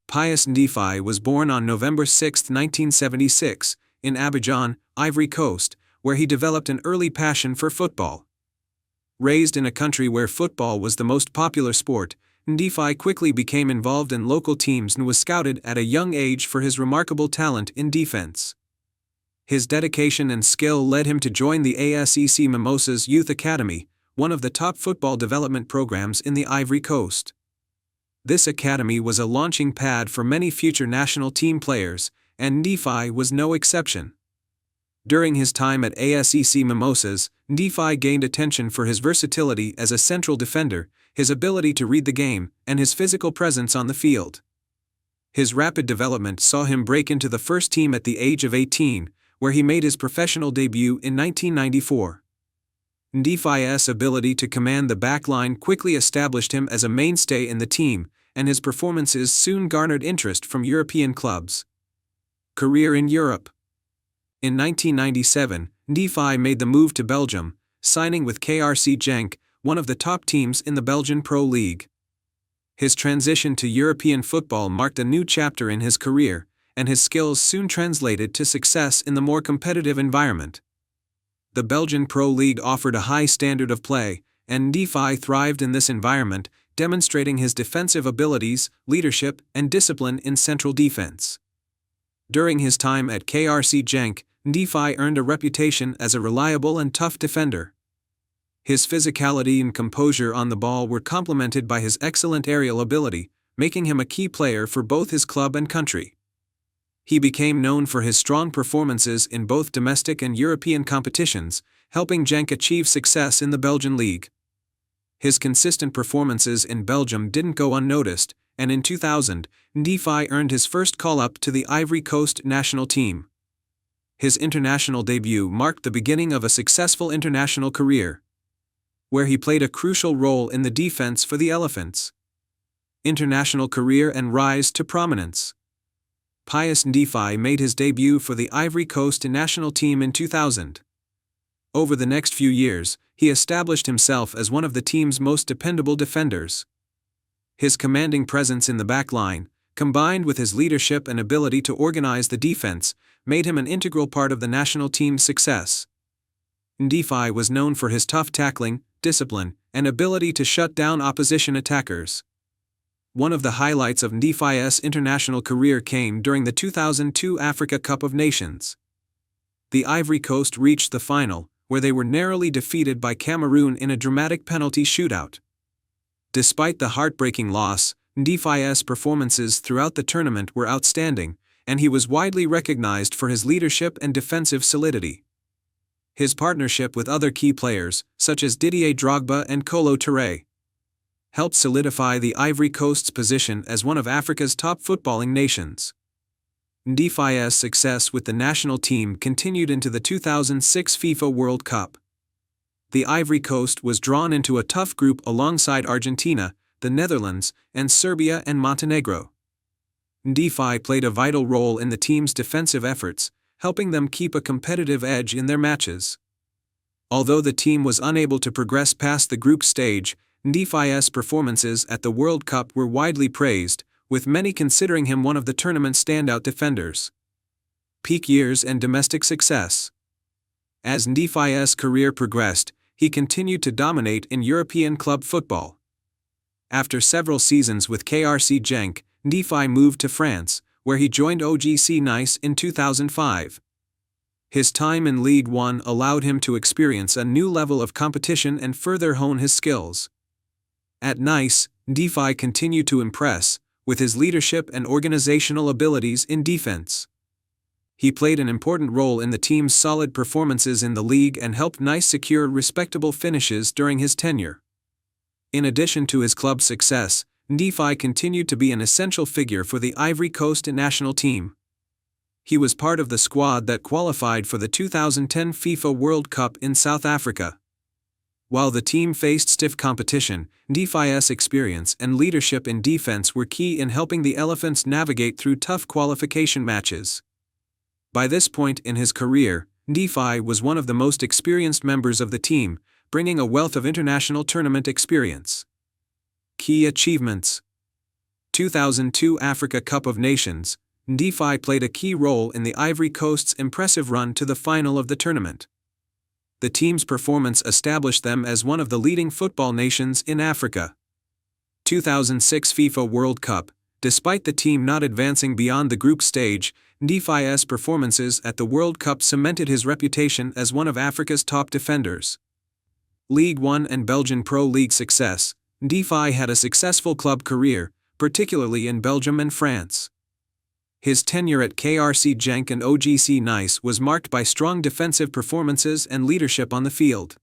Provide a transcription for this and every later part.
Pius Ndéfi was born on November 6, 1976, in Abidjan, Ivory Coast, where he developed an early passion for football. Raised in a country where football was the most popular sport, Ndéfi quickly became involved in local teams and was scouted at a young age for his remarkable talent in defense. His dedication and skill led him to join the ASEC Mimosas Youth Academy, one of the top football development programs in the Ivory Coast. This academy was a launching pad for many future national team players, and Ndéfi was no exception. During his time at ASEC Mimosas, Ndéfi gained attention for his versatility as a central defender, his ability to read the game, and his physical presence on the field. His rapid development saw him break into the first team at the age of 18, where he made his professional debut in 1994. Ndéfi's ability to command the backline quickly established him as a mainstay in the team, and his performances soon garnered interest from European clubs. Career in Europe. In 1997, Ndéfi made the move to Belgium, signing with KRC Genk, one of the top teams in the Belgian Pro League. His transition to European football marked a new chapter in his career, and his skills soon translated to success in the more competitive environment. The Belgian Pro League offered a high standard of play, and Ndéfi thrived in this environment, demonstrating his defensive abilities, leadership, and discipline in central defense. During his time at KRC Genk, Ndéfi earned a reputation as a reliable and tough defender. His physicality and composure on the ball were complemented by his excellent aerial ability, making him a key player for both his club and country. He became known for his strong performances in both domestic and European competitions, helping Genk achieve success in the Belgian league. His consistent performances in Belgium didn't go unnoticed, and in 2000, Ndéfi earned his first call-up to the Ivory Coast national team. His international debut marked the beginning of a successful international career, where he played a crucial role in the defense for the Elephants. International career and rise to prominence. Pius Ndéfi made his debut for the Ivory Coast national team in 2000. Over the next few years, he established himself as one of the team's most dependable defenders. His commanding presence in the back line, combined with his leadership and ability to organize the defense, made him an integral part of the national team's success. Ndéfi was known for his tough tackling, discipline, and ability to shut down opposition attackers. One of the highlights of Ndéfi's international career came during the 2002 Africa Cup of Nations. The Ivory Coast reached the final, where they were narrowly defeated by Cameroon in a dramatic penalty shootout. Despite the heartbreaking loss, Ndéfi's performances throughout the tournament were outstanding, and he was widely recognized for his leadership and defensive solidity. His partnership with other key players, such as Didier Drogba and Kolo Touré, helped solidify the Ivory Coast's position as one of Africa's top footballing nations. Ndéfi's success with the national team continued into the 2006 FIFA World Cup. The Ivory Coast was drawn into a tough group alongside Argentina, the Netherlands, and Serbia and Montenegro. Ndéfi played a vital role in the team's defensive efforts, helping them keep a competitive edge in their matches. Although the team was unable to progress past the group stage, Ndéfi's performances at the World Cup were widely praised, with many considering him one of the tournament's standout defenders. Peak years and domestic success. As Ndéfi's career progressed, he continued to dominate in European club football. After several seasons with KRC Genk, Ndéfi moved to France, where he joined OGC Nice in 2005. His time in Ligue 1 allowed him to experience a new level of competition and further hone his skills. At Nice, Ndéfi continued to impress, with his leadership and organizational abilities in defense. He played an important role in the team's solid performances in the league and helped Nice secure respectable finishes during his tenure. In addition to his club success, Ndéfi continued to be an essential figure for the Ivory Coast national team. He was part of the squad that qualified for the 2010 FIFA World Cup in South Africa. While the team faced stiff competition, Ndéfi's experience and leadership in defense were key in helping the Elephants navigate through tough qualification matches. By this point in his career, Ndéfi was one of the most experienced members of the team, bringing a wealth of international tournament experience. Key achievements. 2002 Africa Cup of Nations, N'Difaye played a key role in the Ivory Coast's impressive run to the final of the tournament. The team's performance established them as one of the leading football nations in Africa. 2006 FIFA World Cup. Despite the team not advancing beyond the group stage, N'Difaye's performances at the World Cup cemented his reputation as one of Africa's top defenders. Ligue 1 and Belgian Pro League success. N'Difaye had a successful club career, particularly in Belgium and France. His tenure at KRC Genk and OGC Nice was marked by strong defensive performances and leadership on the field.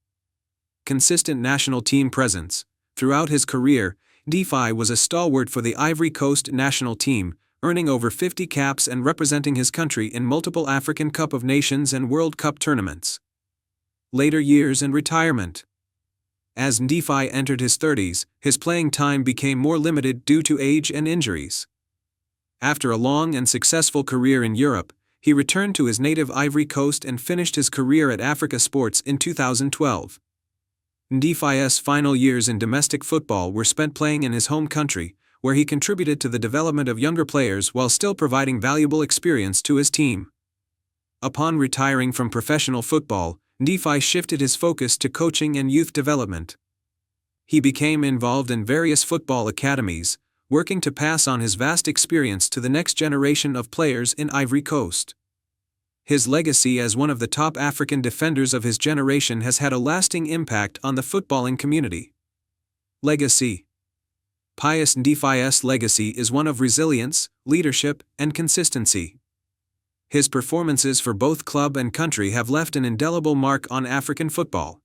Consistent national team presence. Throughout his career, N'Difaye was a stalwart for the Ivory Coast national team, earning over 50 caps and representing his country in multiple African Cup of Nations and World Cup tournaments. Later years and retirement. As N'Difaye entered his 30s, his playing time became more limited due to age and injuries. After a long and successful career in Europe, he returned to his native Ivory Coast and finished his career at Africa Sports in 2012. N'Difaye's final years in domestic football were spent playing in his home country, where he contributed to the development of younger players while still providing valuable experience to his team. Upon retiring from professional football, N'Difaye shifted his focus to coaching and youth development. He became involved in various football academies, working to pass on his vast experience to the next generation of players in Ivory Coast. His legacy as one of the top African defenders of his generation has had a lasting impact on the footballing community. Legacy. Pius N'Difaye's legacy is one of resilience, leadership, and consistency. His performances for both club and country have left an indelible mark on African football.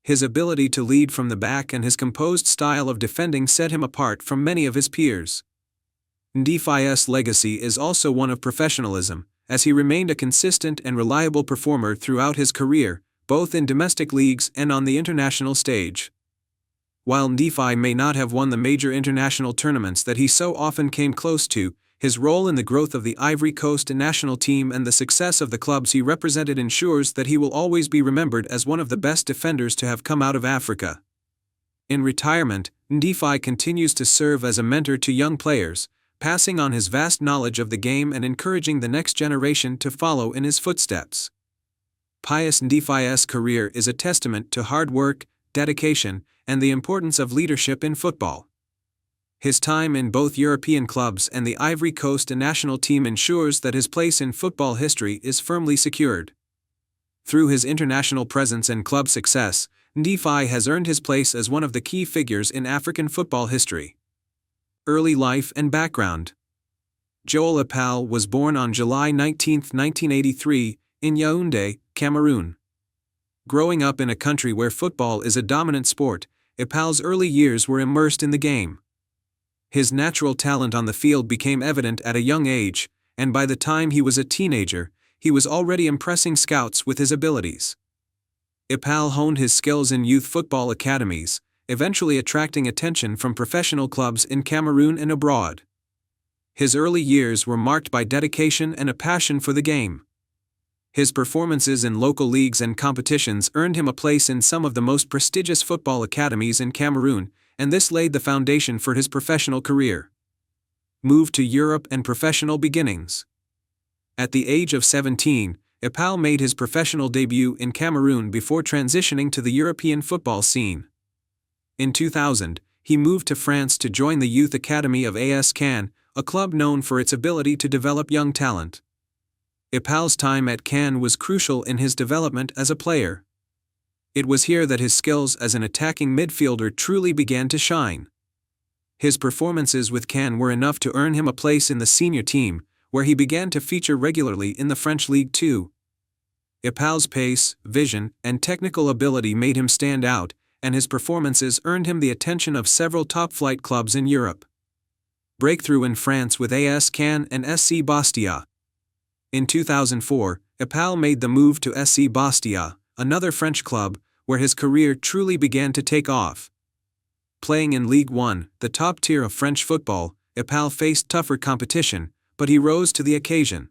His ability to lead from the back and his composed style of defending set him apart from many of his peers. N'Difaye's legacy is also one of professionalism, as he remained a consistent and reliable performer throughout his career, both in domestic leagues and on the international stage. While N'Difaye may not have won the major international tournaments that he so often came close to, his role in the growth of the Ivory Coast national team and the success of the clubs he represented ensures that he will always be remembered as one of the best defenders to have come out of Africa. In retirement, N'Difaye continues to serve as a mentor to young players, passing on his vast knowledge of the game and encouraging the next generation to follow in his footsteps. Pius N'Difaye's career is a testament to hard work, dedication, and the importance of leadership in football. His time in both European clubs and the Ivory Coast national team ensures that his place in football history is firmly secured. Through his international presence and club success, N'Difaye has earned his place as one of the key figures in African football history. Early life and background. Joel Epal was born on July 19, 1983, in Yaoundé, Cameroon. Growing up in a country where football is a dominant sport, Epal's early years were immersed in the game. His natural talent on the field became evident at a young age, and by the time he was a teenager, he was already impressing scouts with his abilities. Epal honed his skills in youth football academies, eventually attracting attention from professional clubs in Cameroon and abroad. His early years were marked by dedication and a passion for the game. His performances in local leagues and competitions earned him a place in some of the most prestigious football academies in Cameroon, and this laid the foundation for his professional career. Move to Europe and professional beginnings. At the age of 17, Epal made his professional debut in Cameroon before transitioning to the European football scene. In 2000, he moved to France to join the youth academy of AS Cannes, a club known for its ability to develop young talent. Epal's time at Cannes was crucial in his development as a player. It was here that his skills as an attacking midfielder truly began to shine. His performances with Cannes were enough to earn him a place in the senior team, where he began to feature regularly in the French Ligue 2. Epal's pace, vision, and technical ability made him stand out, and his performances earned him the attention of several top-flight clubs in Europe. Breakthrough in France with AS Cannes and SC Bastia. In 2004, Epal made the move to SC Bastia, another French club, where his career truly began to take off. Playing in Ligue 1, the top tier of French football, Epal faced tougher competition, but he rose to the occasion.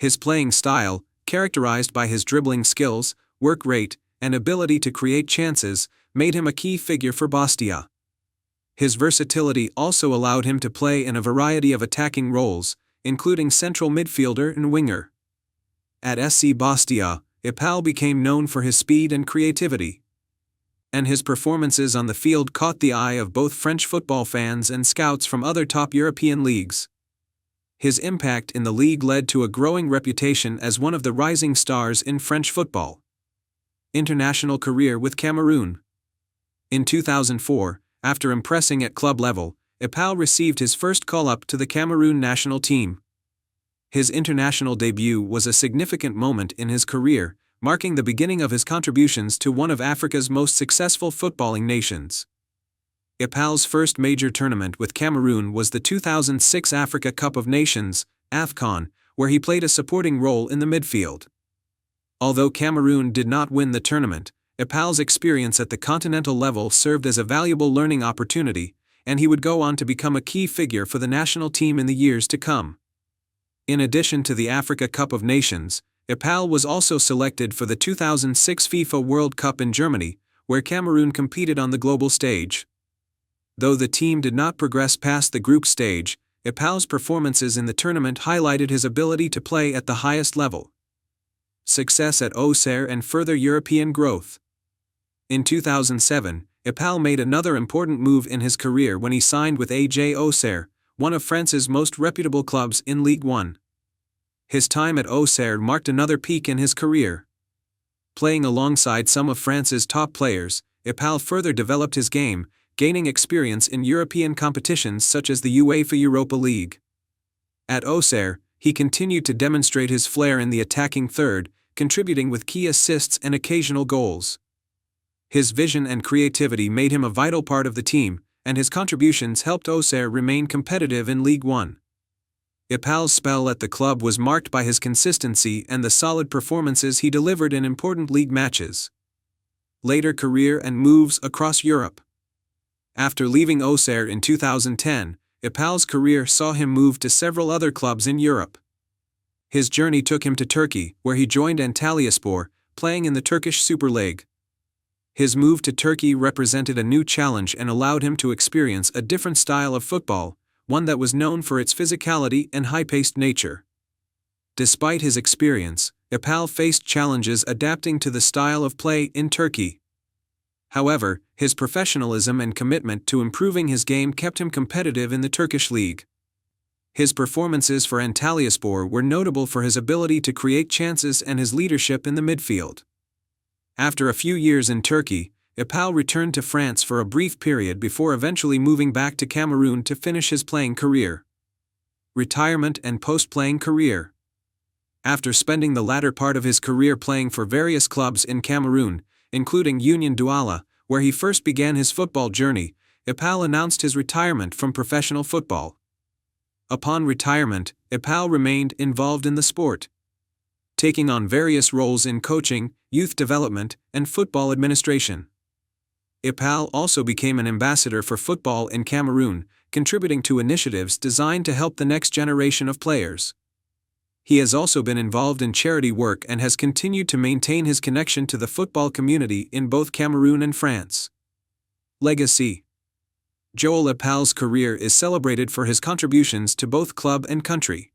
His playing style, characterized by his dribbling skills, work rate, and ability to create chances, made him a key figure for Bastia. His versatility also allowed him to play in a variety of attacking roles, including central midfielder and winger. At SC Bastia, Epal became known for his speed and creativity, and his performances on the field caught the eye of both French football fans and scouts from other top European leagues. His impact in the league led to a growing reputation as one of the rising stars in French football. International career with Cameroon. In 2004, after impressing at club level, Epal received his first call-up to the Cameroon national team. His international debut was a significant moment in his career, marking the beginning of his contributions to one of Africa's most successful footballing nations. Epal's first major tournament with Cameroon was the 2006 Africa Cup of Nations, AFCON, where he played a supporting role in the midfield. Although Cameroon did not win the tournament, Epal's experience at the continental level served as a valuable learning opportunity, and he would go on to become a key figure for the national team in the years to come. In addition to the Africa Cup of Nations, Epal was also selected for the 2006 FIFA World Cup in Germany, where Cameroon competed on the global stage. Though the team did not progress past the group stage, Epal's performances in the tournament highlighted his ability to play at the highest level. Success at Auxerre and further European growth. In 2007, Epal made another important move in his career when he signed with AJ Auxerre, one of France's most reputable clubs in Ligue 1. His time at Auxerre marked another peak in his career. Playing alongside some of France's top players, Epal further developed his game, gaining experience in European competitions such as the UEFA Europa League. At Auxerre, he continued to demonstrate his flair in the attacking third, contributing with key assists and occasional goals. His vision and creativity made him a vital part of the team, and his contributions helped Auxerre remain competitive in Ligue 1. Epal's spell at the club was marked by his consistency and the solid performances he delivered in important league matches. Later career and moves across Europe. After leaving Auxerre in 2010, Epal's career saw him move to several other clubs in Europe. His journey took him to Turkey, where he joined Antalyaspor, playing in the Turkish Super League. His move to Turkey represented a new challenge and allowed him to experience a different style of football, one that was known for its physicality and high-paced nature. Despite his experience, Epal faced challenges adapting to the style of play in Turkey. However, his professionalism and commitment to improving his game kept him competitive in the Turkish league. His performances for Antalyaspor were notable for his ability to create chances and his leadership in the midfield. After a few years in Turkey, Epal returned to France for a brief period before eventually moving back to Cameroon to finish his playing career. Retirement and post-playing career. After spending the latter part of his career playing for various clubs in Cameroon, including Union Douala, where he first began his football journey, Epal announced his retirement from professional football. Upon retirement, Epal remained involved in the sport, taking on various roles in coaching, youth development, and football administration. Epal also became an ambassador for football in Cameroon, contributing to initiatives designed to help the next generation of players. He has also been involved in charity work and has continued to maintain his connection to the football community in both Cameroon and France. Legacy. Joel Epal's career is celebrated for his contributions to both club and country.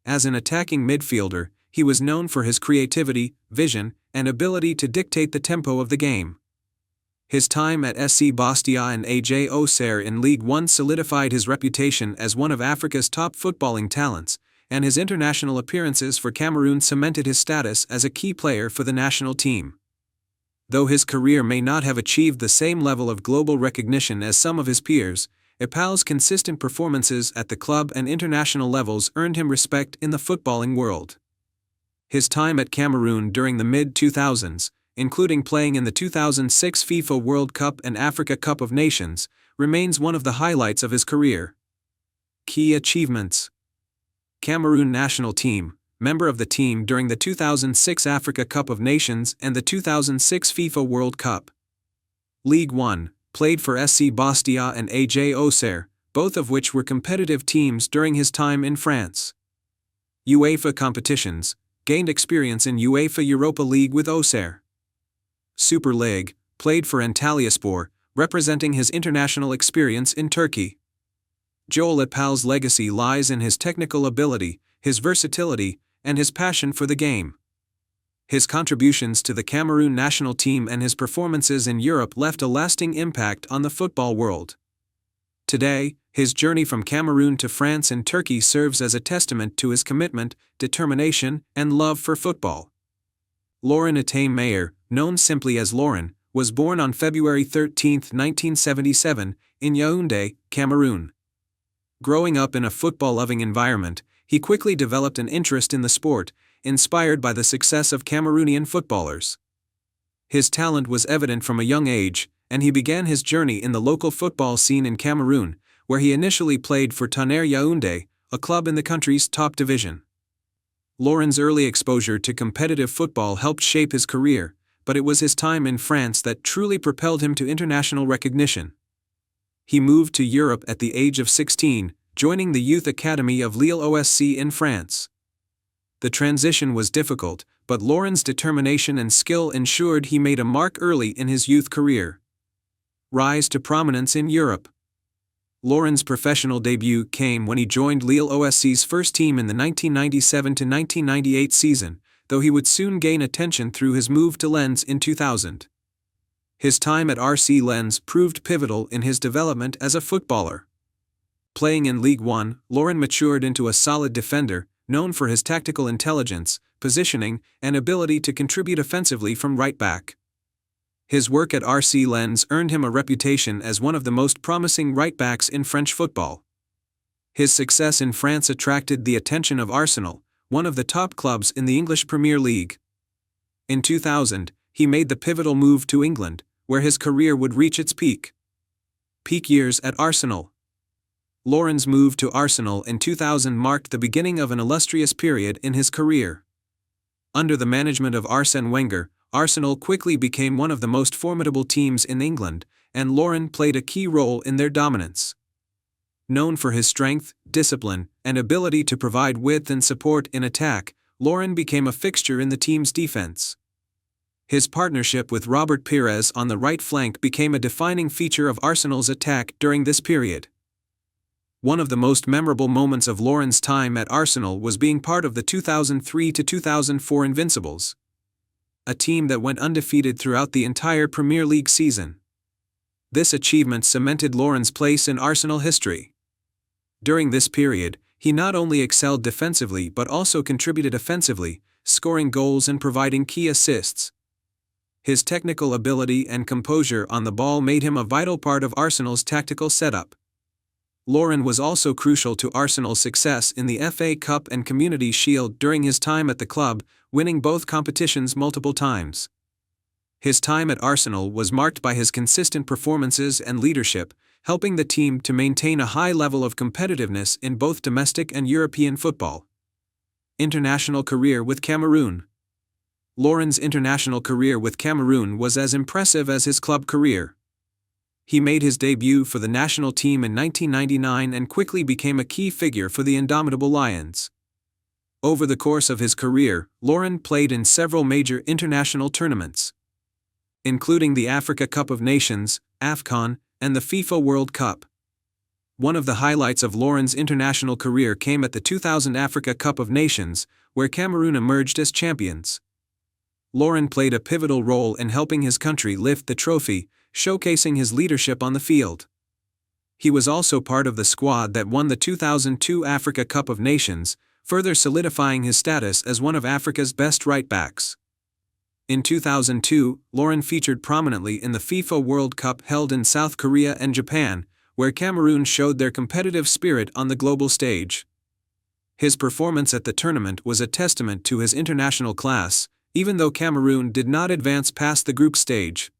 As an attacking midfielder, he was known for his creativity, vision, and ability to dictate the tempo of the game. His time at SC Bastia and AJ Auxerre in Ligue 1 solidified his reputation as one of Africa's top footballing talents, and his international appearances for Cameroon cemented his status as a key player for the national team. Though his career may not have achieved the same level of global recognition as some of his peers, Epal's consistent performances at the club and international levels earned him respect in the footballing world. His time at Cameroon during the mid-2000s, including playing in the 2006 FIFA World Cup and Africa Cup of Nations, remains one of the highlights of his career. Key achievements. Cameroon national team, member of the team during the 2006 Africa Cup of Nations and the 2006 FIFA World Cup. Ligue 1, played for SC Bastia and AJ Auxerre, both of which were competitive teams during his time in France. UEFA competitions, gained experience in UEFA Europa League with Auxerre. Super League, played for Antalyaspor, representing his international experience in Turkey. Joel Epal's legacy lies in his technical ability, his versatility, and his passion for the game. His contributions to the Cameroon national team and his performances in Europe left a lasting impact on the football world. Today, his journey from Cameroon to France and Turkey serves as a testament to his commitment, determination, and love for football. Laurent Etienne-Meyer, known simply as Laurent, was born on February 13, 1977, in Yaoundé, Cameroon. Growing up in a football-loving environment, he quickly developed an interest in the sport, inspired by the success of Cameroonian footballers. His talent was evident from a young age, and he began his journey in the local football scene in Cameroon, where he initially played for Tonnerre Yaoundé, a club in the country's top division. Laurent's early exposure to competitive football helped shape his career, but it was his time in France that truly propelled him to international recognition. He moved to Europe at the age of 16, joining the youth academy of Lille OSC in France. The transition was difficult, but Laurent's determination and skill ensured he made a mark early in his youth career. Rise to prominence in Europe. Laurent's professional debut came when he joined Lille OSC's first team in the 1997-1998 season, though he would soon gain attention through his move to Lens in 2000. His time at RC Lens proved pivotal in his development as a footballer. Playing in Ligue 1, Laurent matured into a solid defender, known for his tactical intelligence, positioning, and ability to contribute offensively from right back. His work at RC Lens earned him a reputation as one of the most promising right-backs in French football. His success in France attracted the attention of Arsenal, one of the top clubs in the English Premier League. In 2000, he made the pivotal move to England, where his career would reach its peak. Peak years at Arsenal. Laurent's move to Arsenal in 2000 marked the beginning of an illustrious period in his career. Under the management of Arsène Wenger, Arsenal quickly became one of the most formidable teams in England, and Laurent played a key role in their dominance. Known for his strength, discipline, and ability to provide width and support in attack, Laurent became a fixture in the team's defense. His partnership with Robert Pires on the right flank became a defining feature of Arsenal's attack during this period. One of the most memorable moments of Laurent's time at Arsenal was being part of the 2003-2004 Invincibles, a team that went undefeated throughout the entire Premier League season. This achievement cemented Laurent's place in Arsenal history. During this period, he not only excelled defensively but also contributed offensively, scoring goals and providing key assists. His technical ability and composure on the ball made him a vital part of Arsenal's tactical setup. Laurent was also crucial to Arsenal's success in the FA Cup and Community Shield during his time at the club, winning both competitions multiple times. His time at Arsenal was marked by his consistent performances and leadership, helping the team to maintain a high level of competitiveness in both domestic and European football. International career with Cameroon. Laurent's international career with Cameroon was as impressive as his club career. He made his debut for the national team in 1999 and quickly became a key figure for the indomitable Lions. Over the course of his career, Laurent played in several major international tournaments, including the Africa Cup of Nations, AFCON, and the FIFA World Cup. One of the highlights of Laurent's international career came at the 2000 Africa Cup of Nations, where Cameroon emerged as champions. Laurent played a pivotal role in helping his country lift the trophy, showcasing his leadership on the field. He was also part of the squad that won the 2002 Africa Cup of Nations, further solidifying his status as one of Africa's best right-backs. In 2002, Laurent featured prominently in the FIFA World Cup held in South Korea and Japan, where Cameroon showed their competitive spirit on the global stage. His performance at the tournament was a testament to his international class, even though Cameroon did not advance past the group stage.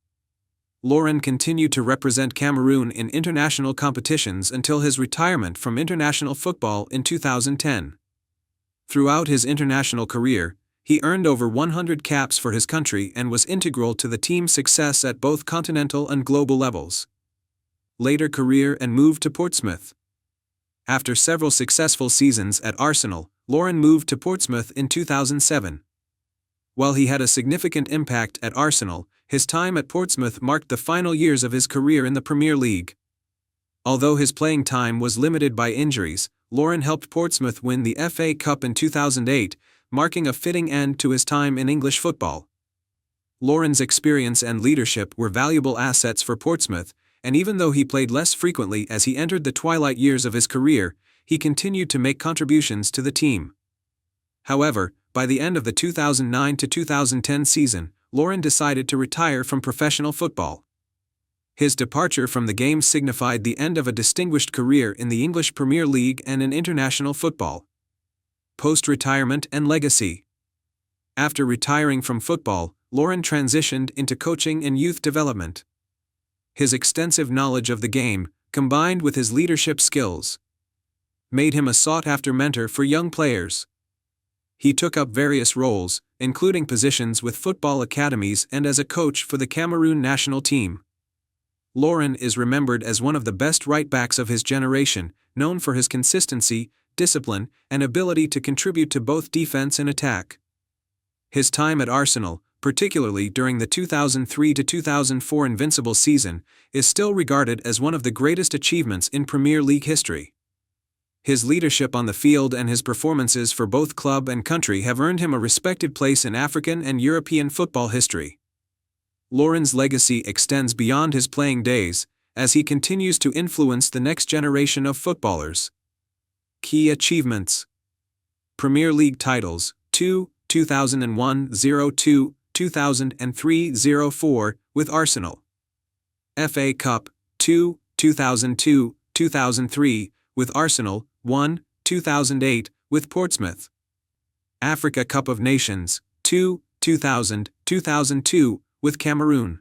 Laurent continued to represent Cameroon in international competitions until his retirement from international football in 2010. Throughout his international career, he earned over 100 caps for his country and was integral to the team's success at both continental and global levels. Later career and move to Portsmouth. After several successful seasons at Arsenal, Laurent moved to Portsmouth in 2007. While he had a significant impact at Arsenal, his time at Portsmouth marked the final years of his career in the Premier League. Although his playing time was limited by injuries, Lauren helped Portsmouth win the FA Cup in 2008, marking a fitting end to his time in English football. Lauren's experience and leadership were valuable assets for Portsmouth, and even though he played less frequently as he entered the twilight years of his career, he continued to make contributions to the team. However, by the end of the 2009 to 2010 season, Lauren decided to retire from professional football. His departure from the game signified the end of a distinguished career in the English Premier League and in international football. Post-retirement and legacy. After retiring from football, Lauren transitioned into coaching and youth development. His extensive knowledge of the game, combined with his leadership skills, made him a sought-after mentor for young players. He took up various roles, including positions with football academies and as a coach for the Cameroon national team. Lauren is remembered as one of the best right-backs of his generation, known for his consistency, discipline, and ability to contribute to both defense and attack. His time at Arsenal, particularly during the 2003 to 2004 Invincible season, is still regarded as one of the greatest achievements in Premier League history. His leadership on the field and his performances for both club and country have earned him a respected place in African and European football history. Lauren's legacy extends beyond his playing days, as he continues to influence the next generation of footballers. Key achievements: Premier League titles, 2, 2001-02, 2003-04, with Arsenal. FA Cup, 2, 2002, 2003, with Arsenal, 1, 2008, with Portsmouth. Africa Cup of Nations, 2, 2000, 2002, with Cameroon.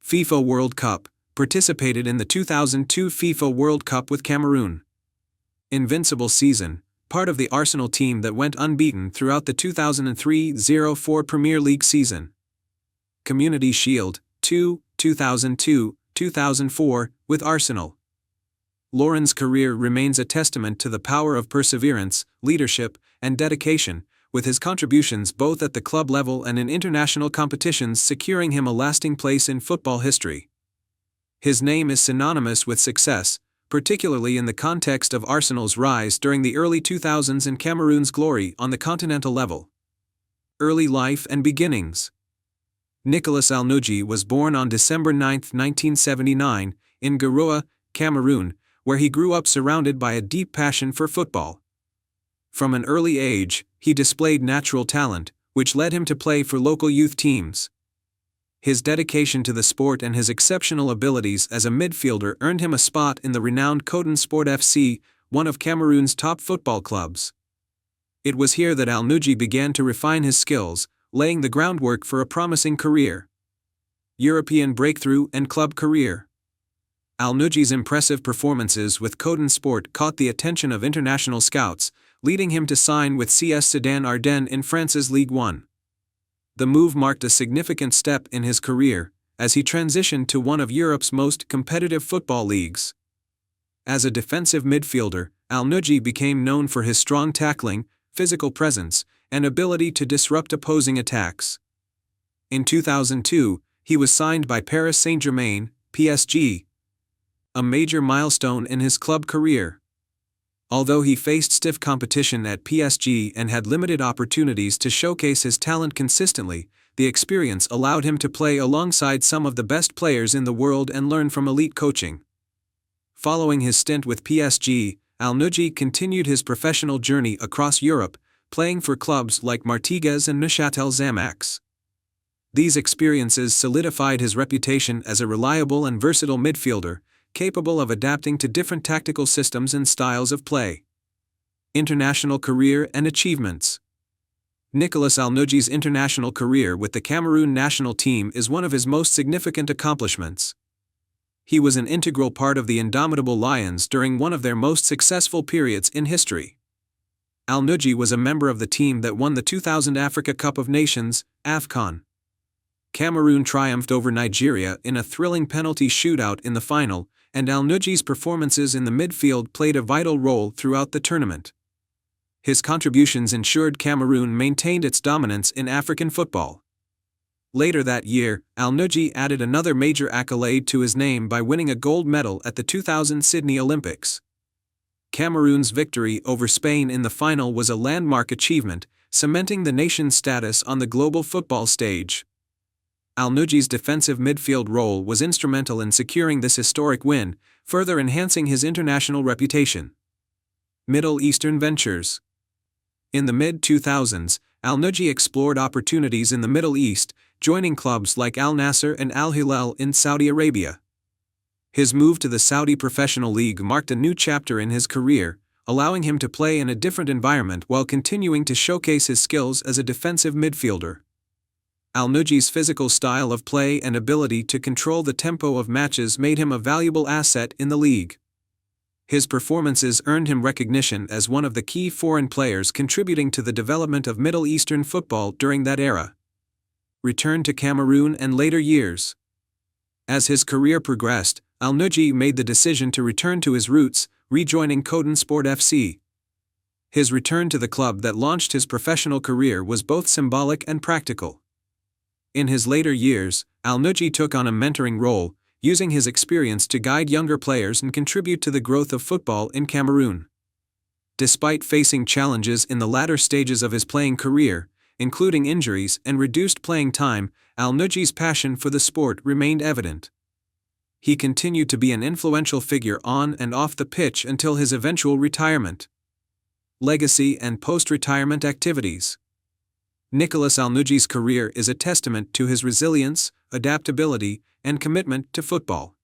FIFA World Cup, participated in the 2002 FIFA World Cup with Cameroon. Invincible season, part of the Arsenal team that went unbeaten throughout the 2003-04 Premier League season. Community Shield, 2, 2002, 2004, with Arsenal. Lauren's career remains a testament to the power of perseverance, leadership, and dedication, with his contributions both at the club level and in international competitions securing him a lasting place in football history. His name is synonymous with success, particularly in the context of Arsenal's rise during the early 2000s and Cameroon's glory on the continental level. Early life and beginnings. Nicolas Alnougi was born on December 9, 1979, in Garoua, Cameroon, where he grew up surrounded by a deep passion for football. From an early age, he displayed natural talent, which led him to play for local youth teams. His dedication to the sport and his exceptional abilities as a midfielder earned him a spot in the renowned Coton Sport FC, one of Cameroon's top football clubs. It was here that Alnougi began to refine his skills, laying the groundwork for a promising career. European breakthrough and club career. Alnougi's impressive performances with Coton Sport caught the attention of international scouts, leading him to sign with CS Sedan Ardennes in France's Ligue 1. The move marked a significant step in his career, as he transitioned to one of Europe's most competitive football leagues. As a defensive midfielder, Alnougi became known for his strong tackling, physical presence, and ability to disrupt opposing attacks. In 2002, he was signed by Paris Saint-Germain, PSG, a major milestone in his club career. Although he faced stiff competition at PSG and had limited opportunities to showcase his talent consistently, the experience allowed him to play alongside some of the best players in the world and learn from elite coaching. Following his stint with PSG, Alnougi continued his professional journey across Europe, playing for clubs like Martigues and Neuchâtel Xamax. These experiences solidified his reputation as a reliable and versatile midfielder, capable of adapting to different tactical systems and styles of play. International career and achievements. Nicolas Alnougi's international career with the Cameroon national team is one of his most significant accomplishments. He was an integral part of the indomitable Lions during one of their most successful periods in history. Alnougi was a member of the team that won the 2000 Africa Cup of Nations, AFCON. Cameroon triumphed over Nigeria in a thrilling penalty shootout in the final, and Alnougi's performances in the midfield played a vital role throughout the tournament. His contributions ensured Cameroon maintained its dominance in African football. Later that year, Al-Nujji added another major accolade to his name by winning a gold medal at the 2000 Sydney Olympics. Cameroon's victory over Spain in the final was a landmark achievement, cementing the nation's status on the global football stage. Al-Nujji's defensive midfield role was instrumental in securing this historic win, further enhancing his international reputation. Middle Eastern ventures. In the mid-2000s, Al-Nujji explored opportunities in the Middle East, joining clubs like Al Nassr and Al Hilal in Saudi Arabia. His move to the Saudi Professional League marked a new chapter in his career, allowing him to play in a different environment while continuing to showcase his skills as a defensive midfielder. Al-Nujji's physical style of play and ability to control the tempo of matches made him a valuable asset in the league. His performances earned him recognition as one of the key foreign players contributing to the development of Middle Eastern football during that era. Return to Cameroon and later years. As his career progressed, Al-Nujji made the decision to return to his roots, rejoining Coton Sport FC. His return to the club that launched his professional career was both symbolic and practical. In his later years, Al-Nujji took on a mentoring role, using his experience to guide younger players and contribute to the growth of football in Cameroon. Despite facing challenges in the latter stages of his playing career, including injuries and reduced playing time, Al-Nujji's passion for the sport remained evident. He continued to be an influential figure on and off the pitch until his eventual retirement. Legacy and post-retirement activities. Nicolas Al-Nujji's career is a testament to his resilience, adaptability, and commitment to football.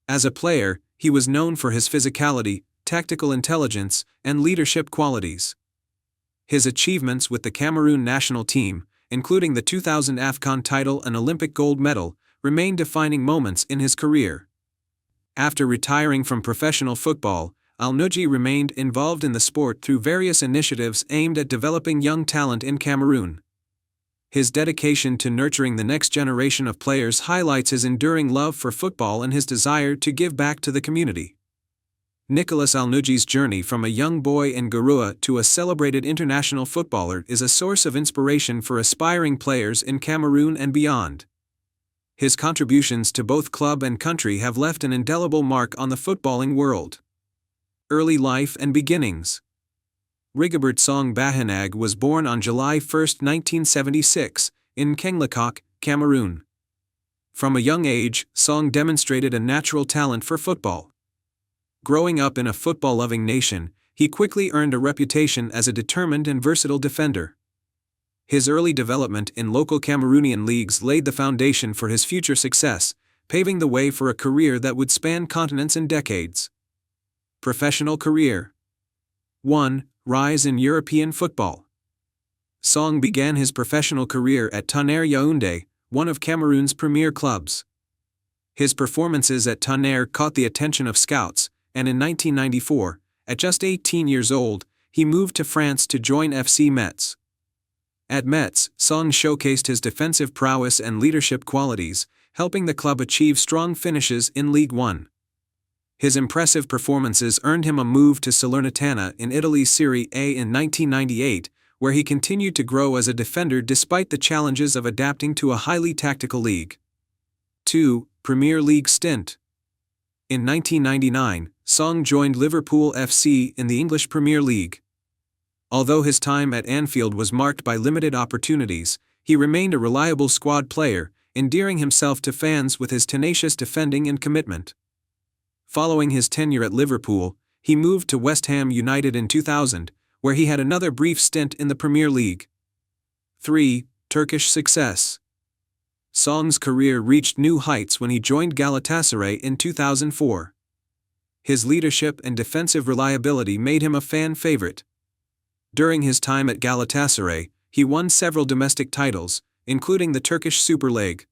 As a player, he was known for his physicality, tactical intelligence, and leadership qualities. His achievements with the Cameroon national team, including the 2000 AFCON title and Olympic gold medal, remain defining moments in his career. After retiring from professional football, Al-Nujji remained involved in the sport through various initiatives aimed at developing young talent in Cameroon. His dedication to nurturing the next generation of players highlights his enduring love for football and his desire to give back to the community. Nicolas Al-Nujji's journey from a young boy in Garoua to a celebrated international footballer is a source of inspiration for aspiring players in Cameroon and beyond. His contributions to both club and country have left an indelible mark on the footballing world. Early life and beginnings. Rigobert Song Bahanag was born on July 1, 1976, in Kenglakok, Cameroon. From a young age, Song demonstrated a natural talent for football. Growing up in a football-loving nation, he quickly earned a reputation as a determined and versatile defender. His early development in local Cameroonian leagues laid the foundation for his future success, paving the way for a career that would span continents and decades. Professional career. 1. Rise in European football. Song began his professional career at Tonnerre Yaoundé, one of Cameroon's premier clubs. His performances at Tonnerre caught the attention of scouts, and in 1994, at just 18 years old, he moved to France to join FC Metz. At Metz, Song showcased his defensive prowess and leadership qualities, helping the club achieve strong finishes in Ligue 1. His impressive performances earned him a move to Salernitana in Italy's Serie A in 1998, where he continued to grow as a defender despite the challenges of adapting to a highly tactical league. 2. Premier League stint. In 1999, Song joined Liverpool FC in the English Premier League. Although his time at Anfield was marked by limited opportunities, he remained a reliable squad player, endearing himself to fans with his tenacious defending and commitment. Following his tenure at Liverpool, he moved to West Ham United in 2000, where he had another brief stint in the Premier League. 3. Turkish success. Song's career reached new heights when he joined Galatasaray in 2004. His leadership and defensive reliability made him a fan favorite. During his time at Galatasaray, he won several domestic titles, including the Turkish Super League.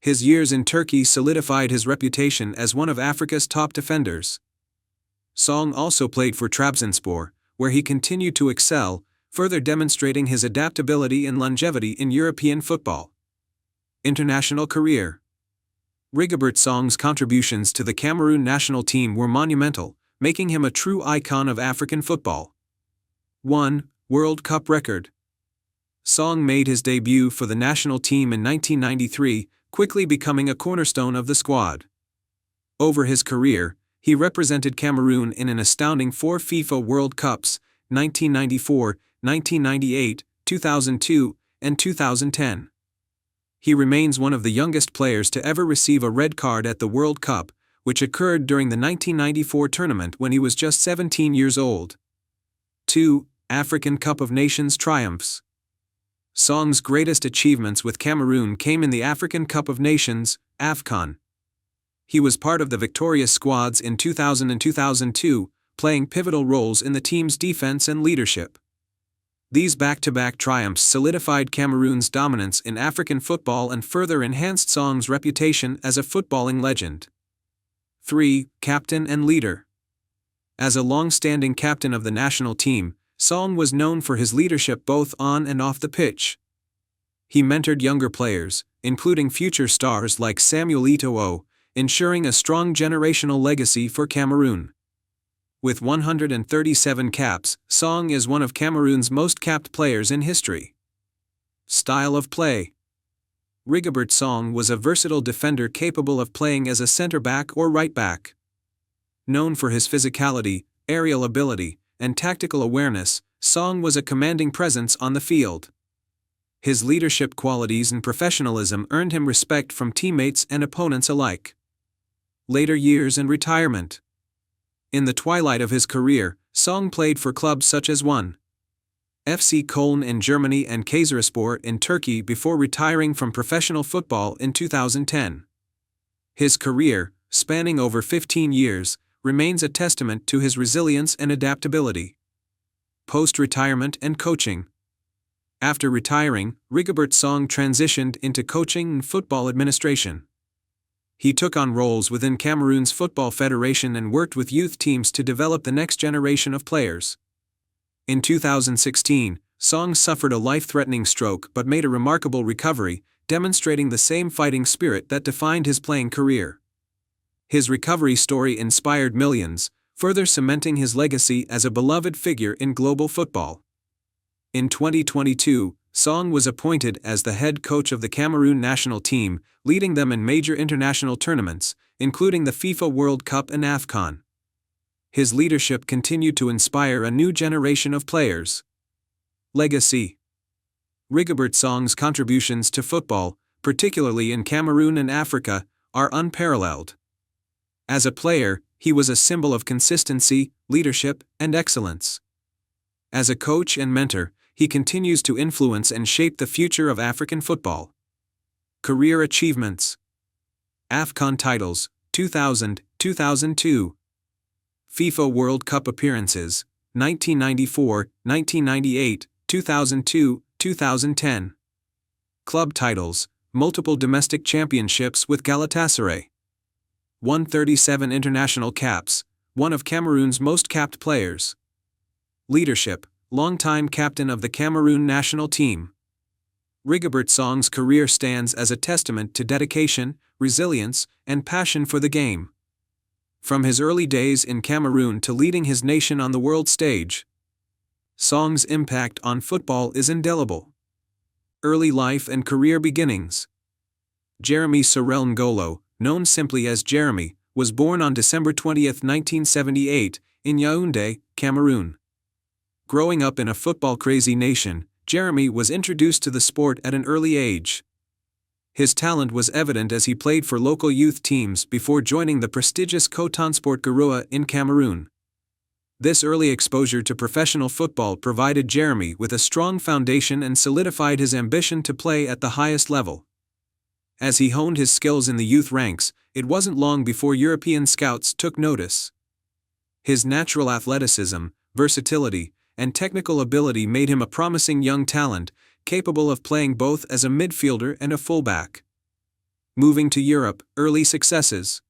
His years in Turkey solidified his reputation as one of Africa's top defenders. Song also played for Trabzonspor, where he continued to excel, further demonstrating his adaptability and longevity in European football. International career. Rigobert Song's contributions to the Cameroon national team were monumental, making him a true icon of African football. 1. World Cup record. Song made his debut for the national team in 1993, quickly becoming a cornerstone of the squad. Over his career, he represented Cameroon in an astounding 4 FIFA World Cups, 1994, 1998, 2002, and 2010. He remains one of the youngest players to ever receive a red card at the World Cup, which occurred during the 1994 tournament when he was just 17 years old. 2. African Cup of Nations triumphs. Song's greatest achievements with Cameroon came in the African Cup of Nations, AFCON. He was part of the victorious squads in 2000 and 2002, playing pivotal roles in the team's defense and leadership. These back-to-back triumphs solidified Cameroon's dominance in African football and further enhanced Song's reputation as a footballing legend. 3. Captain and leader. As a long-standing captain of the national team, Song was known for his leadership both on and off the pitch. He mentored younger players, including future stars like Samuel Eto'o, ensuring a strong generational legacy for Cameroon. With 137 caps, Song is one of Cameroon's most capped players in history. Style of play. Rigobert Song was a versatile defender capable of playing as a center-back or right-back. Known for his physicality, aerial ability, and tactical awareness, Song was a commanding presence on the field. His leadership qualities and professionalism earned him respect from teammates and opponents alike. Later years and retirement. In the twilight of his career, Song played for clubs such as 1. FC Köln in Germany and Kayserispor in Turkey before retiring from professional football in 2010. His career, spanning over 15 years, remains a testament to his resilience and adaptability. Post-retirement and coaching. After retiring, Rigobert Song transitioned into coaching and football administration. He took on roles within Cameroon's Football Federation and worked with youth teams to develop the next generation of players. In 2016, Song suffered a life-threatening stroke but made a remarkable recovery, demonstrating the same fighting spirit that defined his playing career. His recovery story inspired millions, further cementing his legacy as a beloved figure in global football. In 2022, Song was appointed as the head coach of the Cameroon national team, leading them in major international tournaments, including the FIFA World Cup and AFCON. His leadership continued to inspire a new generation of players. Legacy. Rigobert Song's contributions to football, particularly in Cameroon and Africa, are unparalleled. As a player, he was a symbol of consistency, leadership, and excellence. As a coach and mentor, he continues to influence and shape the future of African football. Career achievements. AFCON titles, 2000, 2002. FIFA World Cup appearances, 1994, 1998, 2002, 2010. Club titles, multiple domestic championships with Galatasaray. 137 international caps, one of Cameroon's most capped players. Leadership, longtime captain of the Cameroon national team. Rigobert Song's career stands as a testament to dedication, resilience, and passion for the game. From his early days in Cameroon to leading his nation on the world stage, Song's impact on football is indelible. Early life and career beginnings. Jeremy Sorel Ngolo, known simply as Jeremy, was born on December 20, 1978, in Yaoundé, Cameroon. Growing up in a football-crazy nation, Jeremy was introduced to the sport at an early age. His talent was evident as he played for local youth teams before joining the prestigious Coton Sport Garoua in Cameroon. This early exposure to professional football provided Jeremy with a strong foundation and solidified his ambition to play at the highest level. As he honed his skills in the youth ranks, it wasn't long before European scouts took notice. His natural athleticism, versatility, and technical ability made him a promising young talent, capable of playing both as a midfielder and a fullback. Moving to Europe, early successes.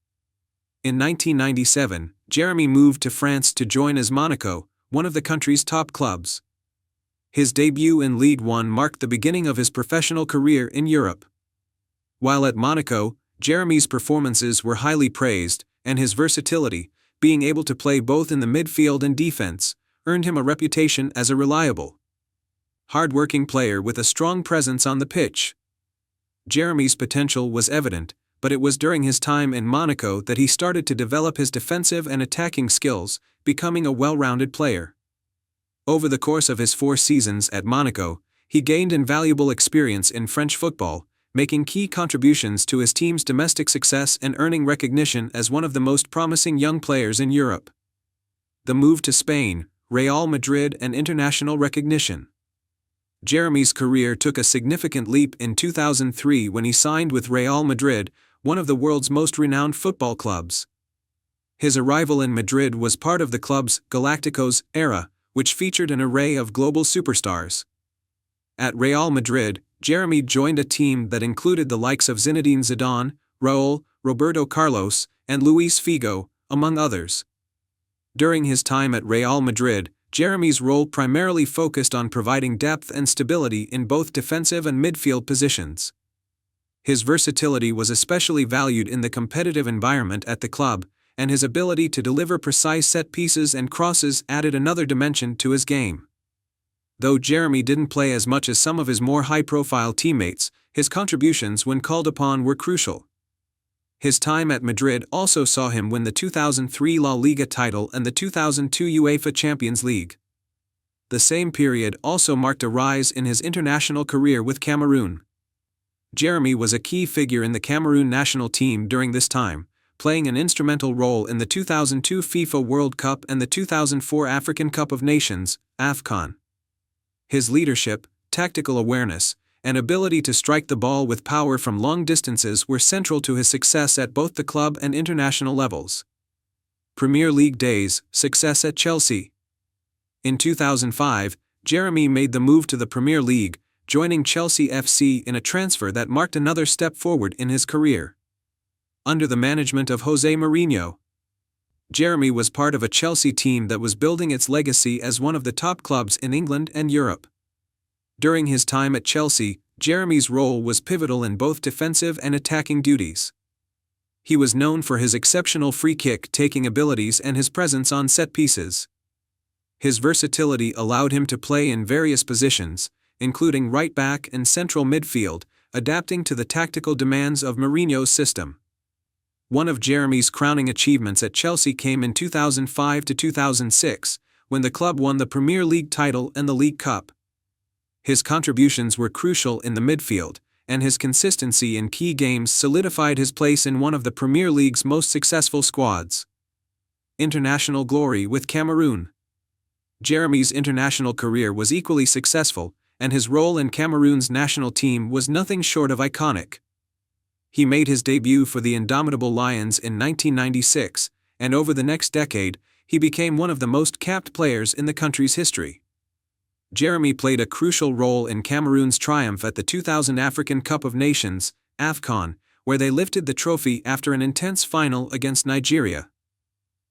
In 1997, Jeremy moved to France to join AS Monaco, one of the country's top clubs. His debut in Ligue 1 marked the beginning of his professional career in Europe. While at Monaco, Jeremy's performances were highly praised, and his versatility, being able to play both in the midfield and defense, earned him a reputation as a reliable, hard-working player with a strong presence on the pitch. Jeremy's potential was evident, but it was during his time in Monaco that he started to develop his defensive and attacking skills, becoming a well-rounded player. Over the course of his 4 seasons at Monaco, he gained invaluable experience in French football, making key contributions to his team's domestic success and earning recognition as one of the most promising young players in Europe. The move to Spain, Real Madrid, and international recognition. Jeremy's career took a significant leap in 2003 when he signed with Real Madrid, one of the world's most renowned football clubs. His arrival in Madrid was part of the club's Galacticos era, which featured an array of global superstars. At Real Madrid, Jeremy joined a team that included the likes of Zinedine Zidane, Raúl, Roberto Carlos, and Luis Figo, among others. During his time at Real Madrid, Jeremy's role primarily focused on providing depth and stability in both defensive and midfield positions. His versatility was especially valued in the competitive environment at the club, and his ability to deliver precise set pieces and crosses added another dimension to his game. Though Jeremy didn't play as much as some of his more high-profile teammates, his contributions when called upon were crucial. His time at Madrid also saw him win the 2003 La Liga title and the 2002 UEFA Champions League. The same period also marked a rise in his international career with Cameroon. Jeremy was a key figure in the Cameroon national team during this time, playing an instrumental role in the 2002 FIFA World Cup and the 2004 African Cup of Nations, AFCON. His leadership, tactical awareness, and ability to strike the ball with power from long distances were central to his success at both the club and international levels. Premier League days, success at Chelsea. In 2005, Jeremy made the move to the Premier League, joining Chelsea FC in a transfer that marked another step forward in his career. Under the management of José Mourinho, Jeremy was part of a Chelsea team that was building its legacy as one of the top clubs in England and Europe. During his time at Chelsea, Jeremy's role was pivotal in both defensive and attacking duties. He was known for his exceptional free-kick-taking abilities and his presence on set pieces. His versatility allowed him to play in various positions, including right-back and central midfield, adapting to the tactical demands of Mourinho's system. One of Jeremy's crowning achievements at Chelsea came in 2005 to 2006, when the club won the Premier League title and the League Cup. His contributions were crucial in the midfield, and his consistency in key games solidified his place in one of the Premier League's most successful squads. International glory with Cameroon. Jeremy's international career was equally successful, and his role in Cameroon's national team was nothing short of iconic. He made his debut for the Indomitable Lions in 1996, and over the next decade, he became one of the most capped players in the country's history. Jeremy played a crucial role in Cameroon's triumph at the 2000 African Cup of Nations, AFCON, where they lifted the trophy after an intense final against Nigeria.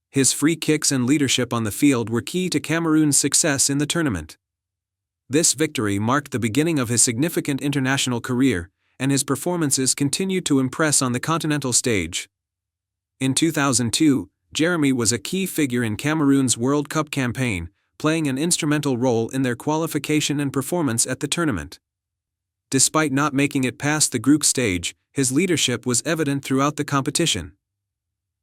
His free kicks and leadership on the field were key to Cameroon's success in the tournament. This victory marked the beginning of his significant international career, and his performances continued to impress on the continental stage. In 2002, Jeremy was a key figure in Cameroon's World Cup campaign, playing an instrumental role in their qualification and performance at the tournament. Despite not making it past the group stage, his leadership was evident throughout the competition.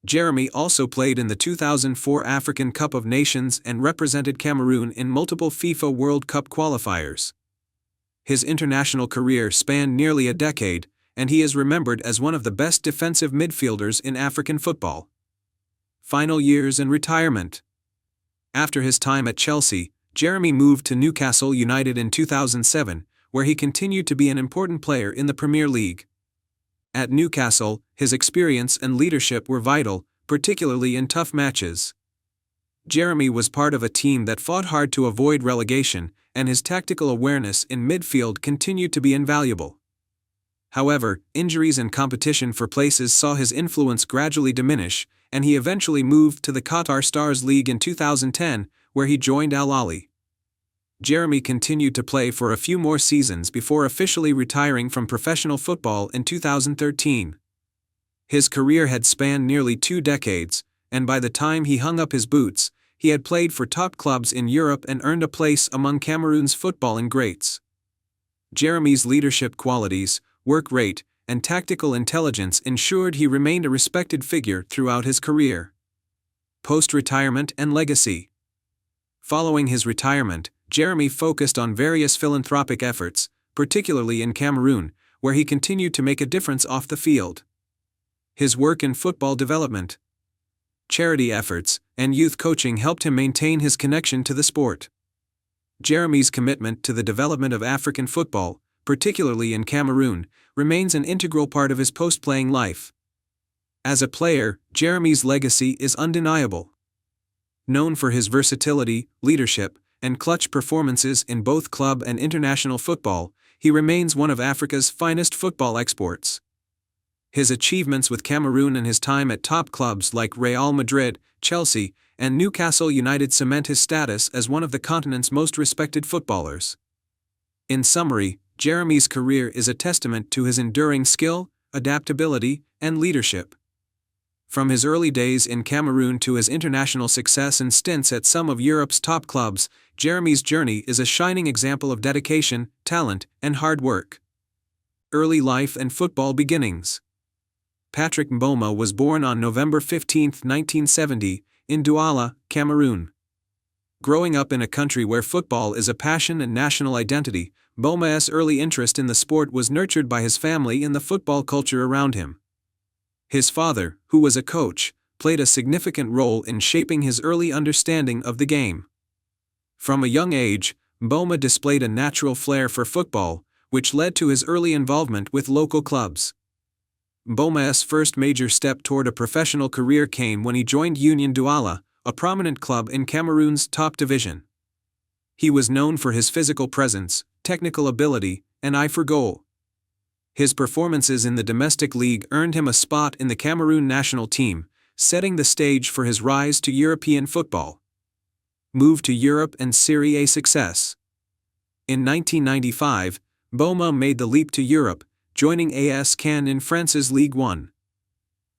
Jeremy also played in the 2004 African Cup of Nations and represented Cameroon in multiple FIFA World Cup qualifiers. His international career spanned nearly a decade, and he is remembered as one of the best defensive midfielders in African football. Final years and retirement. After his time at Chelsea, Jeremy moved to Newcastle United in 2007, where he continued to be an important player in the Premier League. At Newcastle, his experience and leadership were vital, particularly in tough matches. Jeremy was part of a team that fought hard to avoid relegation, and his tactical awareness in midfield continued to be invaluable. However, injuries and competition for places saw his influence gradually diminish, and he eventually moved to the Qatar Stars League in 2010, where he joined Al Ahly. Jeremy continued to play for a few more seasons before officially retiring from professional football in 2013. His career had spanned nearly 2 decades, and by the time he hung up his boots, he had played for top clubs in Europe and earned a place among Cameroon's footballing greats. Jeremy's leadership qualities, work rate, and tactical intelligence ensured he remained a respected figure throughout his career. Post-retirement and legacy. Following his retirement, Jeremy focused on various philanthropic efforts, particularly in Cameroon, where he continued to make a difference off the field. His work in football development, charity efforts, and youth coaching helped him maintain his connection to the sport. Jeremy's commitment to the development of African football, particularly in Cameroon, remains an integral part of his post-playing life. As a player, Jeremy's legacy is undeniable. Known for his versatility, leadership, and clutch performances in both club and international football, he remains one of Africa's finest football exports. His achievements with Cameroon and his time at top clubs like Real Madrid, Chelsea, and Newcastle United cement his status as one of the continent's most respected footballers. In summary, Jeremy's career is a testament to his enduring skill, adaptability, and leadership. From his early days in Cameroon to his international success and stints at some of Europe's top clubs, Jeremy's journey is a shining example of dedication, talent, and hard work. Early life and football beginnings. Patrick Mboma was born on November 15, 1970, in Douala, Cameroon. Growing up in a country where football is a passion and national identity, Mboma's early interest in the sport was nurtured by his family and the football culture around him. His father, who was a coach, played a significant role in shaping his early understanding of the game. From a young age, Mboma displayed a natural flair for football, which led to his early involvement with local clubs. Mboma's first major step toward a professional career came when he joined Union Douala, a prominent club in Cameroon's top division. He was known for his physical presence, technical ability, and eye for goal. His performances in the domestic league earned him a spot in the Cameroon national team, setting the stage for his rise to European football. Move to Europe and Serie A success. In 1995, Mboma made the leap to Europe, joining AS Cannes in France's Ligue 1.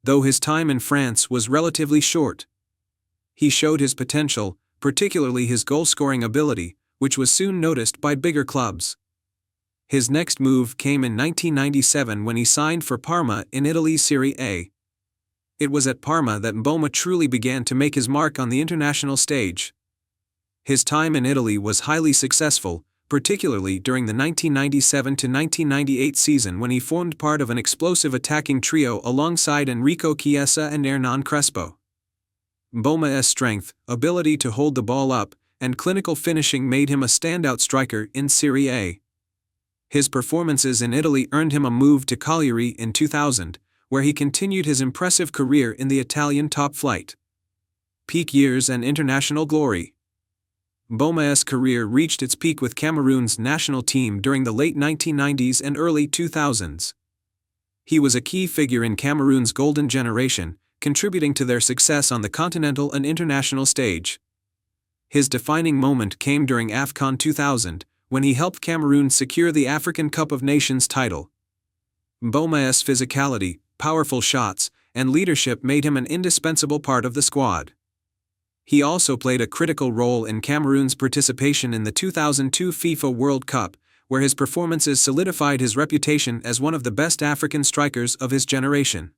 Though his time in France was relatively short, he showed his potential, particularly his goal-scoring ability, which was soon noticed by bigger clubs. His next move came in 1997 when he signed for Parma in Italy's Serie A. It was at Parma that Mboma truly began to make his mark on the international stage. His time in Italy was highly successful, particularly during the 1997-1998 season when he formed part of an explosive attacking trio alongside Enrico Chiesa and Hernan Crespo. Mboma's strength, ability to hold the ball up, and clinical finishing made him a standout striker in Serie A. His performances in Italy earned him a move to Cagliari in 2000, where he continued his impressive career in the Italian top flight. Peak years and international glory. Mboma's career reached its peak with Cameroon's national team during the late 1990s and early 2000s. He was a key figure in Cameroon's golden generation, contributing to their success on the continental and international stage. His defining moment came during AFCON 2000, when he helped Cameroon secure the African Cup of Nations title. Mboma's physicality, powerful shots, and leadership made him an indispensable part of the squad. He also played a critical role in Cameroon's participation in the 2002 FIFA World Cup, where his performances solidified his reputation as one of the best African strikers of his generation.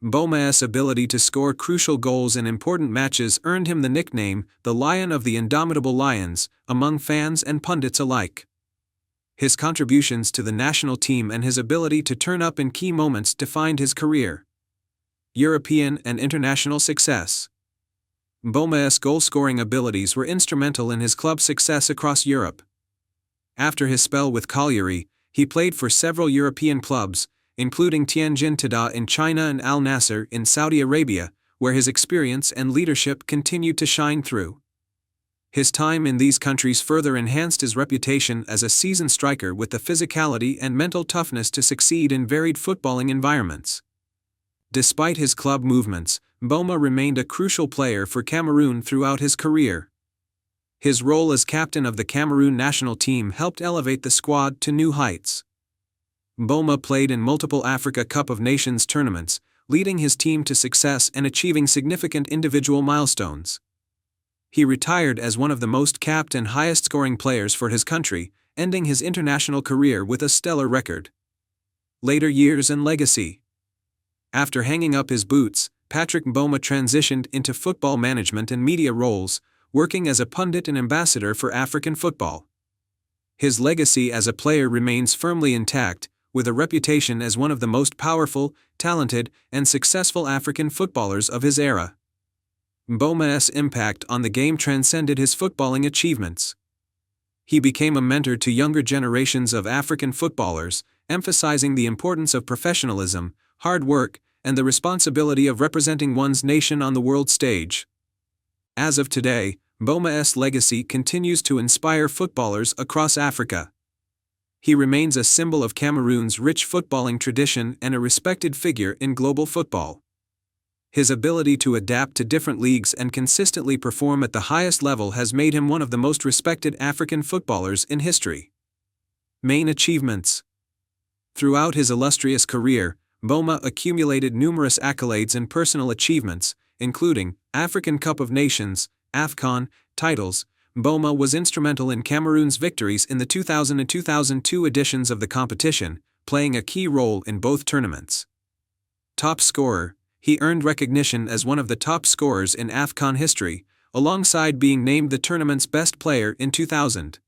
Mboma's ability to score crucial goals in important matches earned him the nickname, the Lion of the Indomitable Lions, among fans and pundits alike. His contributions to the national team and his ability to turn up in key moments defined his career. European and international success. Mboma's goal-scoring abilities were instrumental in his club's success across Europe. After his spell with Cagliari, he played for several European clubs, including Tianjin Teda in China and Al Nassr in Saudi Arabia, where his experience and leadership continued to shine through. His time in these countries further enhanced his reputation as a seasoned striker with the physicality and mental toughness to succeed in varied footballing environments. Despite his club movements, Mboma remained a crucial player for Cameroon throughout his career. His role as captain of the Cameroon national team helped elevate the squad to new heights. Mboma played in multiple Africa Cup of Nations tournaments, leading his team to success and achieving significant individual milestones. He retired as one of the most capped and highest-scoring players for his country, ending his international career with a stellar record. Later years and legacy. After hanging up his boots, Patrick Mboma transitioned into football management and media roles, working as a pundit and ambassador for African football. His legacy as a player remains firmly intact, with a reputation as one of the most powerful, talented, and successful African footballers of his era. Mboma's impact on the game transcended his footballing achievements. He became a mentor to younger generations of African footballers, emphasizing the importance of professionalism, hard work, and the responsibility of representing one's nation on the world stage. As of today, Mboma's legacy continues to inspire footballers across Africa. He remains a symbol of Cameroon's rich footballing tradition and a respected figure in global football. His ability to adapt to different leagues and consistently perform at the highest level has made him one of the most respected African footballers in history. Main achievements. Throughout his illustrious career, Mboma accumulated numerous accolades and personal achievements, including African Cup of Nations, AFCON, titles. Mboma was instrumental in Cameroon's victories in the 2000 and 2002 editions of the competition, playing a key role in both tournaments. Top scorer. He earned recognition as one of the top scorers in AFCON history, alongside being named the tournament's best player in 2000.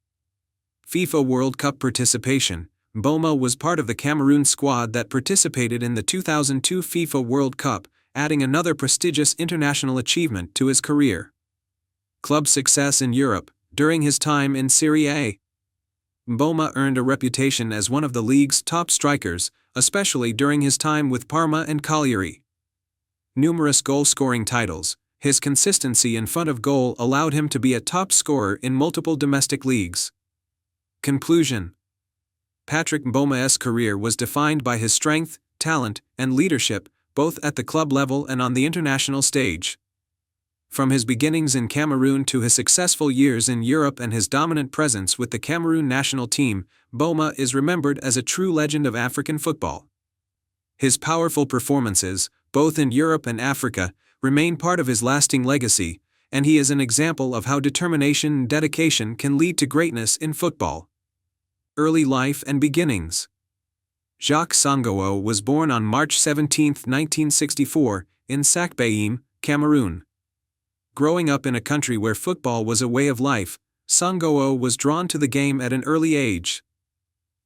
FIFA World Cup participation. Mboma was part of the Cameroon squad that participated in the 2002 FIFA World Cup, adding another prestigious international achievement to his career. Club success in Europe. During his time in Serie A, Mboma earned a reputation as one of the league's top strikers, especially during his time with Parma and Cagliari. Numerous goal-scoring titles. His consistency in front of goal allowed him to be a top scorer in multiple domestic leagues. Conclusion. Patrick Mboma's career was defined by his strength, talent, and leadership, both at the club level and on the international stage. From his beginnings in Cameroon to his successful years in Europe and his dominant presence with the Cameroon national team, Mboma is remembered as a true legend of African football. His powerful performances, both in Europe and Africa, remain part of his lasting legacy, and he is an example of how determination and dedication can lead to greatness in football. Early life and beginnings. Jacques Sangoo was born on March 17, 1964, in Sakbaim, Cameroon. Growing up in a country where football was a way of life, Sangoo was drawn to the game at an early age.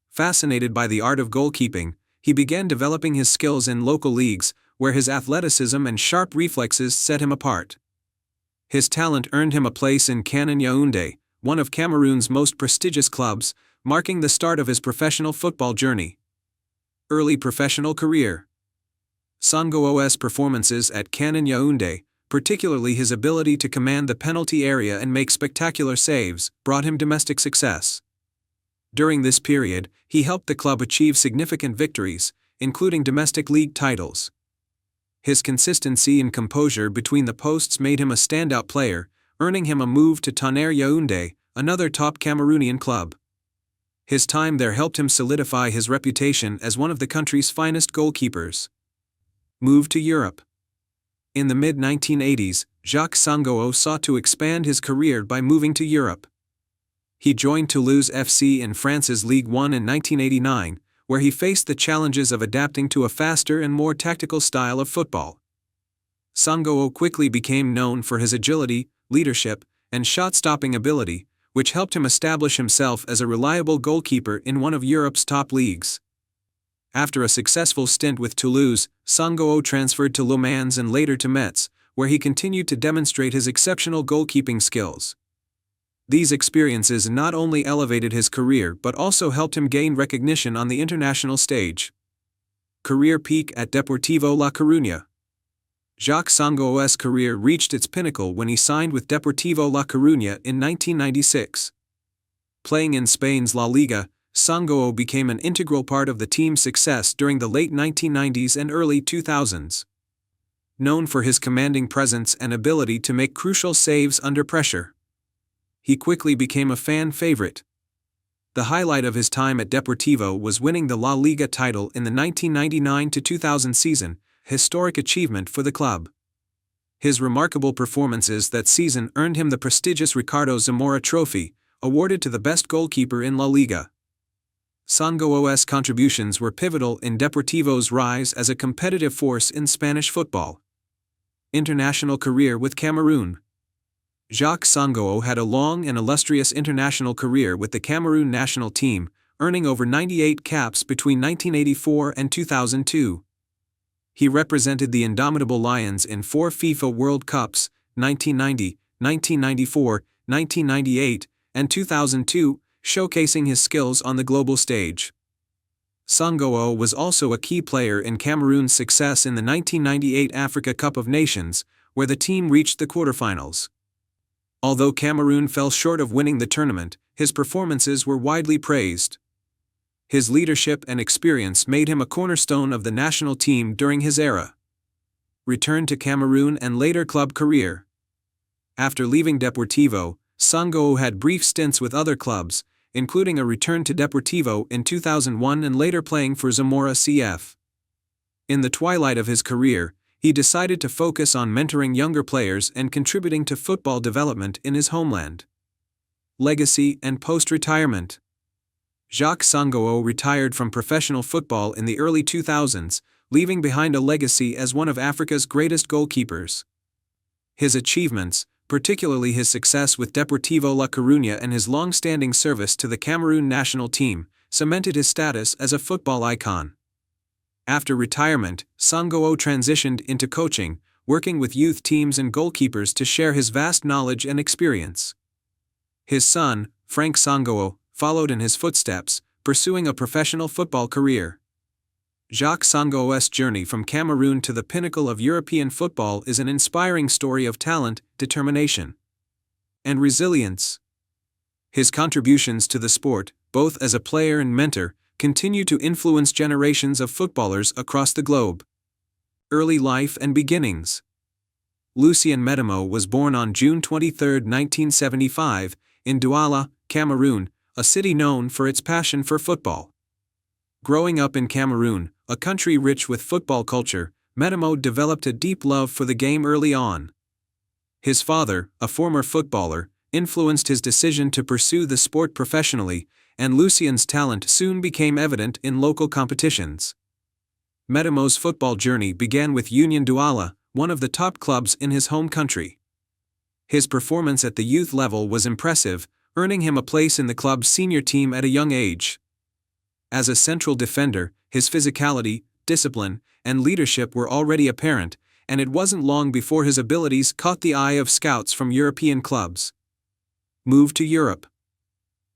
Fascinated by the art of goalkeeping, he began developing his skills in local leagues, where his athleticism and sharp reflexes set him apart. His talent earned him a place in Canon Yaoundé, one of Cameroon's most prestigious clubs, marking the start of his professional football journey. Early professional career. Sangoo's performances at Canon Yaoundé, particularly his ability to command the penalty area and make spectacular saves, brought him domestic success. During this period, he helped the club achieve significant victories, including domestic league titles. His consistency and composure between the posts made him a standout player, earning him a move to Tonnerre Yaoundé, another top Cameroonian club. His time there helped him solidify his reputation as one of the country's finest goalkeepers. Move to Europe. In the mid-1980s, Jacques Sangoo sought to expand his career by moving to Europe. He joined Toulouse FC in France's Ligue 1 in 1989, where he faced the challenges of adapting to a faster and more tactical style of football. Sangoo quickly became known for his agility, leadership, and shot-stopping ability, which helped him establish himself as a reliable goalkeeper in one of Europe's top leagues. After a successful stint with Toulouse, Sangoo transferred to Le Mans and later to Metz, where he continued to demonstrate his exceptional goalkeeping skills. These experiences not only elevated his career but also helped him gain recognition on the international stage. Career peak at Deportivo La Coruña. Jacques Sangoo's career reached its pinnacle when he signed with Deportivo La Coruña in 1996. Playing in Spain's La Liga, Sangoo became an integral part of the team's success during the late 1990s and early 2000s. Known for his commanding presence and ability to make crucial saves under pressure, he quickly became a fan favorite. The highlight of his time at Deportivo was winning the La Liga title in the 1999-2000 season, a historic achievement for the club. His remarkable performances that season earned him the prestigious Ricardo Zamora Trophy, awarded to the best goalkeeper in La Liga. Sango's contributions were pivotal in Deportivo's rise as a competitive force in Spanish football. International career with Cameroon. Jacques Sango had a long and illustrious international career with the Cameroon national team, earning over 98 caps between 1984 and 2002. He represented the indomitable Lions in 4 FIFA World Cups, 1990, 1994, 1998, and 2002, showcasing his skills on the global stage. Sango was also a key player in Cameroon's success in the 1998 Africa Cup of Nations, where the team reached the quarterfinals. Although Cameroon fell short of winning the tournament, his performances were widely praised. His leadership and experience made him a cornerstone of the national team during his era. Return to Cameroon and later club career. After leaving Deportivo, Sango had brief stints with other clubs, including a return to Deportivo in 2001 and later playing for Zamora CF. In the twilight of his career, he decided to focus on mentoring younger players and contributing to football development in his homeland. Legacy and post-retirement. Jacques Sango retired from professional football in the early 2000s, leaving behind a legacy as one of Africa's greatest goalkeepers. His achievements, particularly his success with Deportivo La Coruña and his long-standing service to the Cameroon national team, cemented his status as a football icon. After retirement, Sango transitioned into coaching, working with youth teams and goalkeepers to share his vast knowledge and experience. His son, Frank Sango, followed in his footsteps, pursuing a professional football career. Jacques Sango's journey from Cameroon to the pinnacle of European football is an inspiring story of talent, determination, and resilience. His contributions to the sport, both as a player and mentor, continue to influence generations of footballers across the globe. Early life and beginnings. Lucien Metamo was born on June 23, 1975, in Douala, Cameroon, a city known for its passion for football. Growing up in Cameroon, a country rich with football culture, Metamo developed a deep love for the game early on. His father, a former footballer, influenced his decision to pursue the sport professionally, and Lucien's talent soon became evident in local competitions. Metamo's football journey began with Union Douala, one of the top clubs in his home country. His performance at the youth level was impressive, earning him a place in the club's senior team at a young age. As a central defender, his physicality, discipline, and leadership were already apparent, and it wasn't long before his abilities caught the eye of scouts from European clubs. Move to Europe.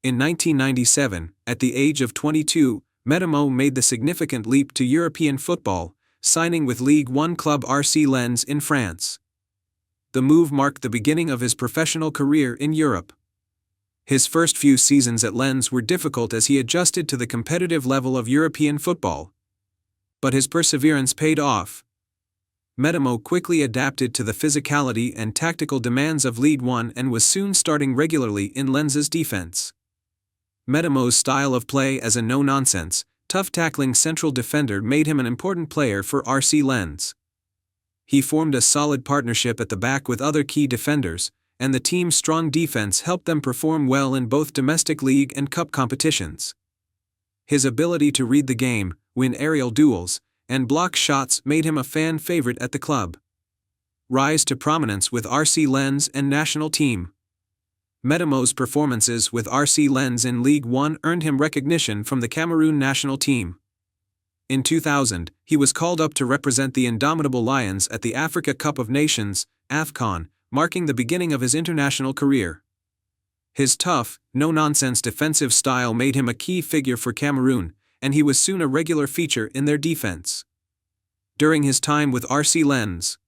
In 1997, at the age of 22, Metamo made the significant leap to European football, signing with Ligue 1 club RC Lens in France. The move marked the beginning of his professional career in Europe. His first few seasons at Lens were difficult as he adjusted to the competitive level of European football. But his perseverance paid off. Metamo quickly adapted to the physicality and tactical demands of Ligue 1 and was soon starting regularly in Lens's defense. Metamo's style of play as a no-nonsense, tough-tackling central defender made him an important player for RC Lens. He formed a solid partnership at the back with other key defenders, and the team's strong defense helped them perform well in both domestic league and cup competitions. His ability to read the game, win aerial duels, and block shots made him a fan favorite at the club. Rise to prominence with RC Lens and national team. Metamo's performances with RC Lens in Ligue 1 earned him recognition from the Cameroon national team. In 2000, he was called up to represent the indomitable Lions at the Africa Cup of Nations, AFCON, marking the beginning of his international career. His tough, no-nonsense defensive style made him a key figure for Cameroon, and he was soon a regular feature in their defense. During his time with RC Lens,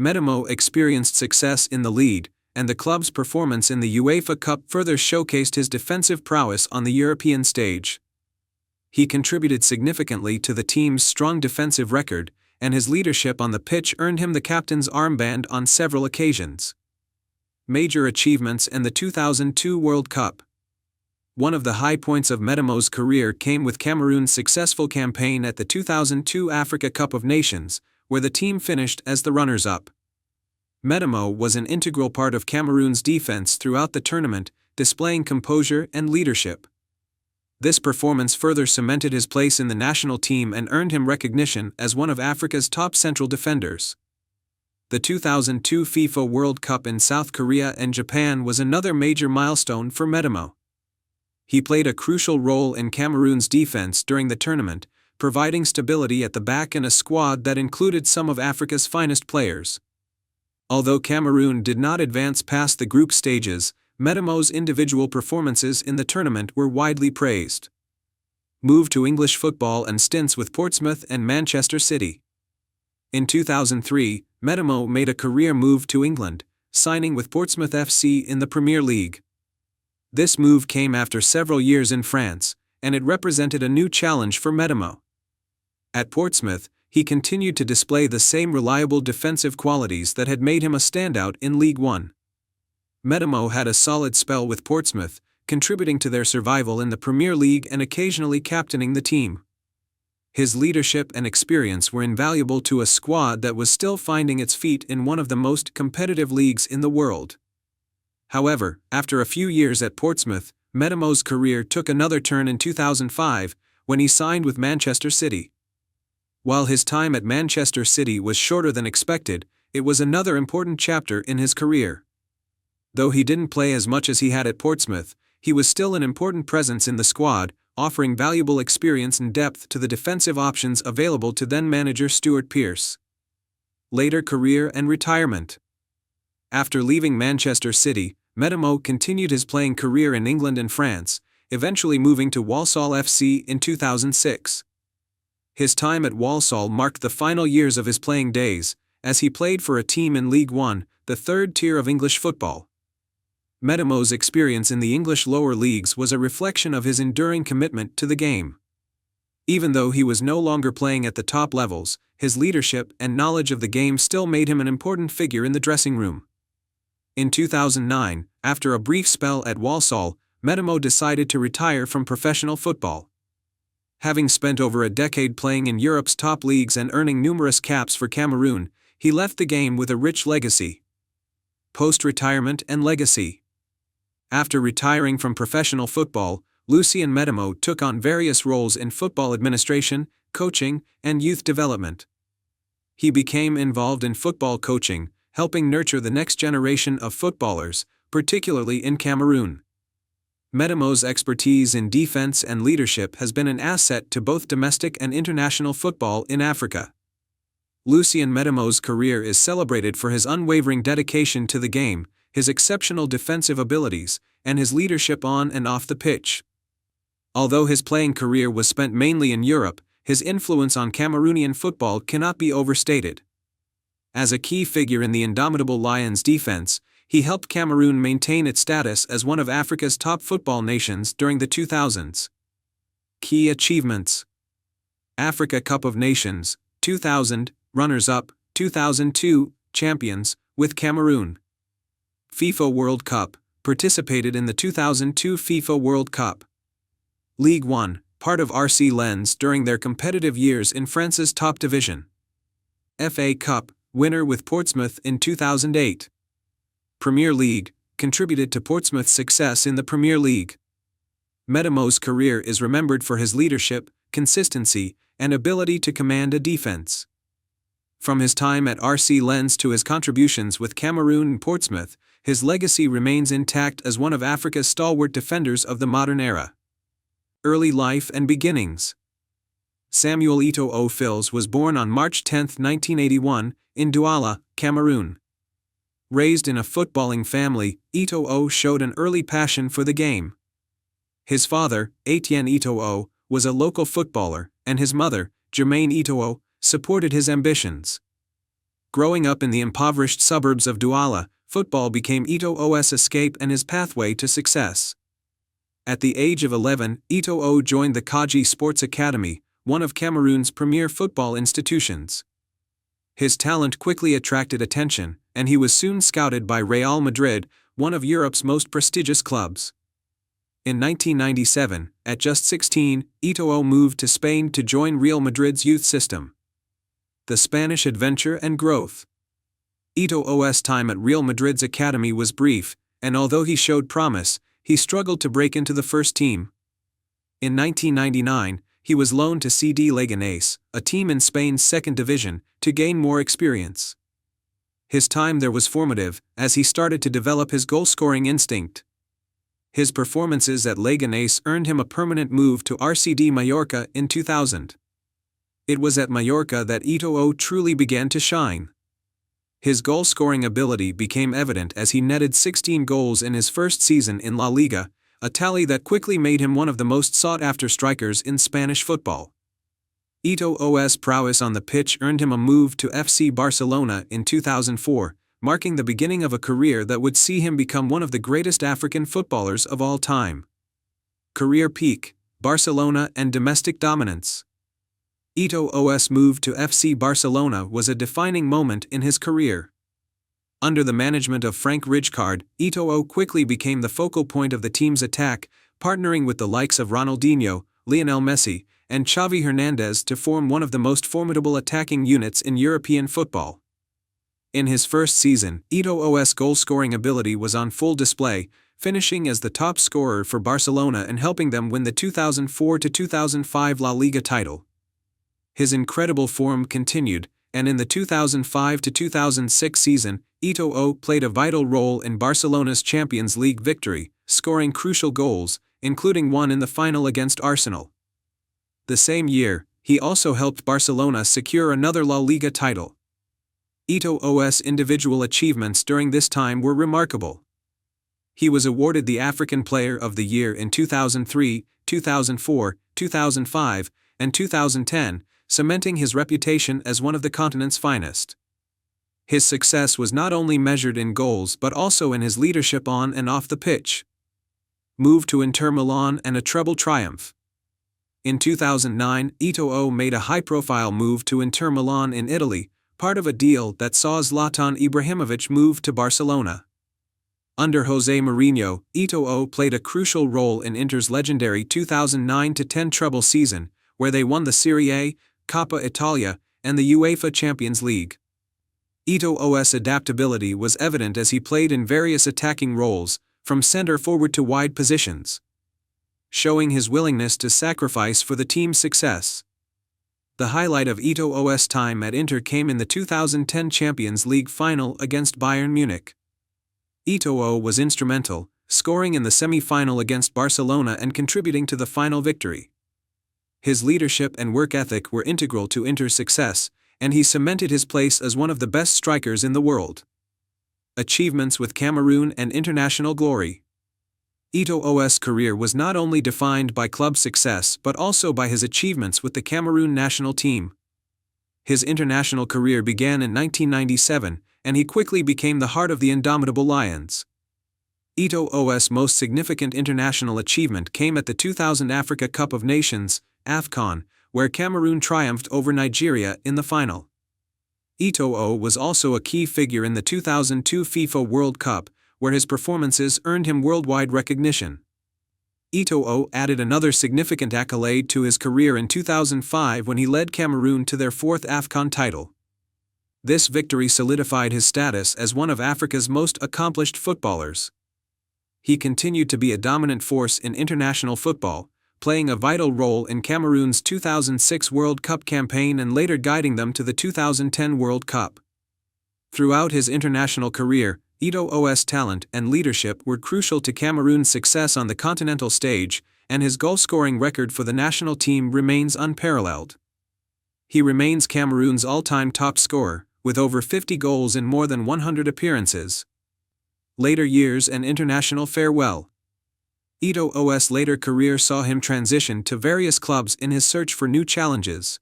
Metamo experienced success in the league, and the club's performance in the UEFA Cup further showcased his defensive prowess on the European stage. He contributed significantly to the team's strong defensive record, and his leadership on the pitch earned him the captain's armband on several occasions. Major achievements and the 2002 World Cup. One of the high points of Metamo's career came with Cameroon's successful campaign at the 2002 Africa Cup of Nations, where the team finished as the runners-up. Medemo was an integral part of Cameroon's defense throughout the tournament, displaying composure and leadership. This performance further cemented his place in the national team and earned him recognition as one of Africa's top central defenders. The 2002 FIFA World Cup in South Korea and Japan was another major milestone for Medemo. He played a crucial role in Cameroon's defense during the tournament, providing stability at the back and a squad that included some of Africa's finest players. Although Cameroon did not advance past the group stages, Medemo's individual performances in the tournament were widely praised. Moved to English football and stints with Portsmouth and Manchester City. In 2003, Medemo made a career move to England, signing with Portsmouth FC in the Premier League. This move came after several years in France, and it represented a new challenge for Medemo. At Portsmouth, he continued to display the same reliable defensive qualities that had made him a standout in League One. Medemo had a solid spell with Portsmouth, contributing to their survival in the Premier League and occasionally captaining the team. His leadership and experience were invaluable to a squad that was still finding its feet in one of the most competitive leagues in the world. However, after a few years at Portsmouth, Medemo's career took another turn in 2005, when he signed with Manchester City. While his time at Manchester City was shorter than expected, it was another important chapter in his career. Though he didn't play as much as he had at Portsmouth, he was still an important presence in the squad, offering valuable experience and depth to the defensive options available to then-manager Stuart Pearce. Later career and retirement. After leaving Manchester City, Medemo continued his playing career in England and France, eventually moving to Walsall FC in 2006. His time at Walsall marked the final years of his playing days, as he played for a team in League One, the third tier of English football. Medemo's experience in the English lower leagues was a reflection of his enduring commitment to the game. Even though he was no longer playing at the top levels, his leadership and knowledge of the game still made him an important figure in the dressing room. In 2009, after a brief spell at Walsall, Medemo decided to retire from professional football. Having spent over a decade playing in Europe's top leagues and earning numerous caps for Cameroon, he left the game with a rich legacy. Post-retirement and legacy. After retiring from professional football, Lucien Medemo took on various roles in football administration, coaching, and youth development. He became involved in football coaching, helping nurture the next generation of footballers, particularly in Cameroon. Medemo's expertise in defense and leadership has been an asset to both domestic and international football in Africa. Lucien Medemo's career is celebrated for his unwavering dedication to the game, his exceptional defensive abilities, and his leadership on and off the pitch. Although his playing career was spent mainly in Europe, his influence on Cameroonian football cannot be overstated. As a key figure in the indomitable Lions defense, he helped Cameroon maintain its status as one of Africa's top football nations during the 2000s. Key achievements: Africa Cup of Nations, 2000, runners-up, 2002, champions, with Cameroon. FIFA World Cup, participated in the 2002 FIFA World Cup. League One, part of RC Lens during their competitive years in France's top division. FA Cup, winner with Portsmouth in 2008. Premier League, contributed to Portsmouth's success in the Premier League. Medemo's career is remembered for his leadership, consistency, and ability to command a defense. From his time at RC Lens to his contributions with Cameroon and Portsmouth, his legacy remains intact as one of Africa's stalwart defenders of the modern era. Early life and beginnings. Samuel Eto'o Fils was born on March 10, 1981, in Douala, Cameroon. Raised in a footballing family, Eto'o showed an early passion for the game. His father, Etienne Eto'o, was a local footballer, and his mother, Germaine Eto'o, supported his ambitions. Growing up in the impoverished suburbs of Douala, football became Eto'o's escape and his pathway to success. At the age of 11, Eto'o joined the Kaji Sports Academy, one of Cameroon's premier football institutions. His talent quickly attracted attention, and he was soon scouted by Real Madrid, one of Europe's most prestigious clubs. In 1997, at just 16, Eto'o moved to Spain to join Real Madrid's youth system. The Spanish adventure and growth. Eto'o's time at Real Madrid's academy was brief, and although he showed promise, he struggled to break into the first team. In 1999, he was loaned to CD Leganés, a team in Spain's second division, to gain more experience. His time there was formative, as he started to develop his goal-scoring instinct. His performances at Leganés earned him a permanent move to RCD Mallorca in 2000. It was at Mallorca that Eto'o truly began to shine. His goal-scoring ability became evident as he netted 16 goals in his first season in La Liga, a tally that quickly made him one of the most sought-after strikers in Spanish football. Eto'o's prowess on the pitch earned him a move to FC Barcelona in 2004, marking the beginning of a career that would see him become one of the greatest African footballers of all time. Career peak, Barcelona and domestic dominance. Eto'o's move to FC Barcelona was a defining moment in his career. Under the management of Frank Rijkaard, Eto'o quickly became the focal point of the team's attack, partnering with the likes of Ronaldinho, Lionel Messi, and Xavi Hernandez to form one of the most formidable attacking units in European football. In his first season, Eto'o's goal-scoring ability was on full display, finishing as the top scorer for Barcelona and helping them win the 2004-2005 La Liga title. His incredible form continued, and in the 2005-2006 season, Eto'o played a vital role in Barcelona's Champions League victory, scoring crucial goals, including one in the final against Arsenal. The same year, he also helped Barcelona secure another La Liga title. Eto'o's individual achievements during this time were remarkable. He was awarded the African Player of the Year in 2003, 2004, 2005, and 2010, cementing his reputation as one of the continent's finest. His success was not only measured in goals but also in his leadership on and off the pitch. Move to Inter Milan and a treble triumph. In 2009, Eto'o made a high-profile move to Inter Milan in Italy, part of a deal that saw Zlatan Ibrahimovic move to Barcelona. Under José Mourinho, Eto'o played a crucial role in Inter's legendary 2009-10 treble season, where they won the Serie A, Coppa Italia, and the UEFA Champions League. Eto'o's adaptability was evident as he played in various attacking roles, from center forward to wide positions, showing his willingness to sacrifice for the team's success. The highlight of Eto'o's time at Inter came in the 2010 Champions League final against Bayern Munich. Eto'o was instrumental, scoring in the semi-final against Barcelona and contributing to the final victory. His leadership and work ethic were integral to Inter's success, and he cemented his place as one of the best strikers in the world. Achievements with Cameroon and international glory. Eto'o's career was not only defined by club success but also by his achievements with the Cameroon national team. His international career began in 1997, and he quickly became the heart of the indomitable Lions. Eto'o's most significant international achievement came at the 2000 Africa Cup of Nations, AFCON, where Cameroon triumphed over Nigeria in the final. Eto'o was also a key figure in the 2002 FIFA World Cup, where his performances earned him worldwide recognition. Eto'o added another significant accolade to his career in 2005 when he led Cameroon to their fourth AFCON title. This victory solidified his status as one of Africa's most accomplished footballers. He continued to be a dominant force in international football, playing a vital role in Cameroon's 2006 World Cup campaign and later guiding them to the 2010 World Cup. Throughout his international career, Eto'o's talent and leadership were crucial to Cameroon's success on the continental stage, and his goal-scoring record for the national team remains unparalleled. He remains Cameroon's all-time top scorer, with over 50 goals in more than 100 appearances. Later years and international farewell. Eto'o's later career saw him transition to various clubs in his search for new challenges.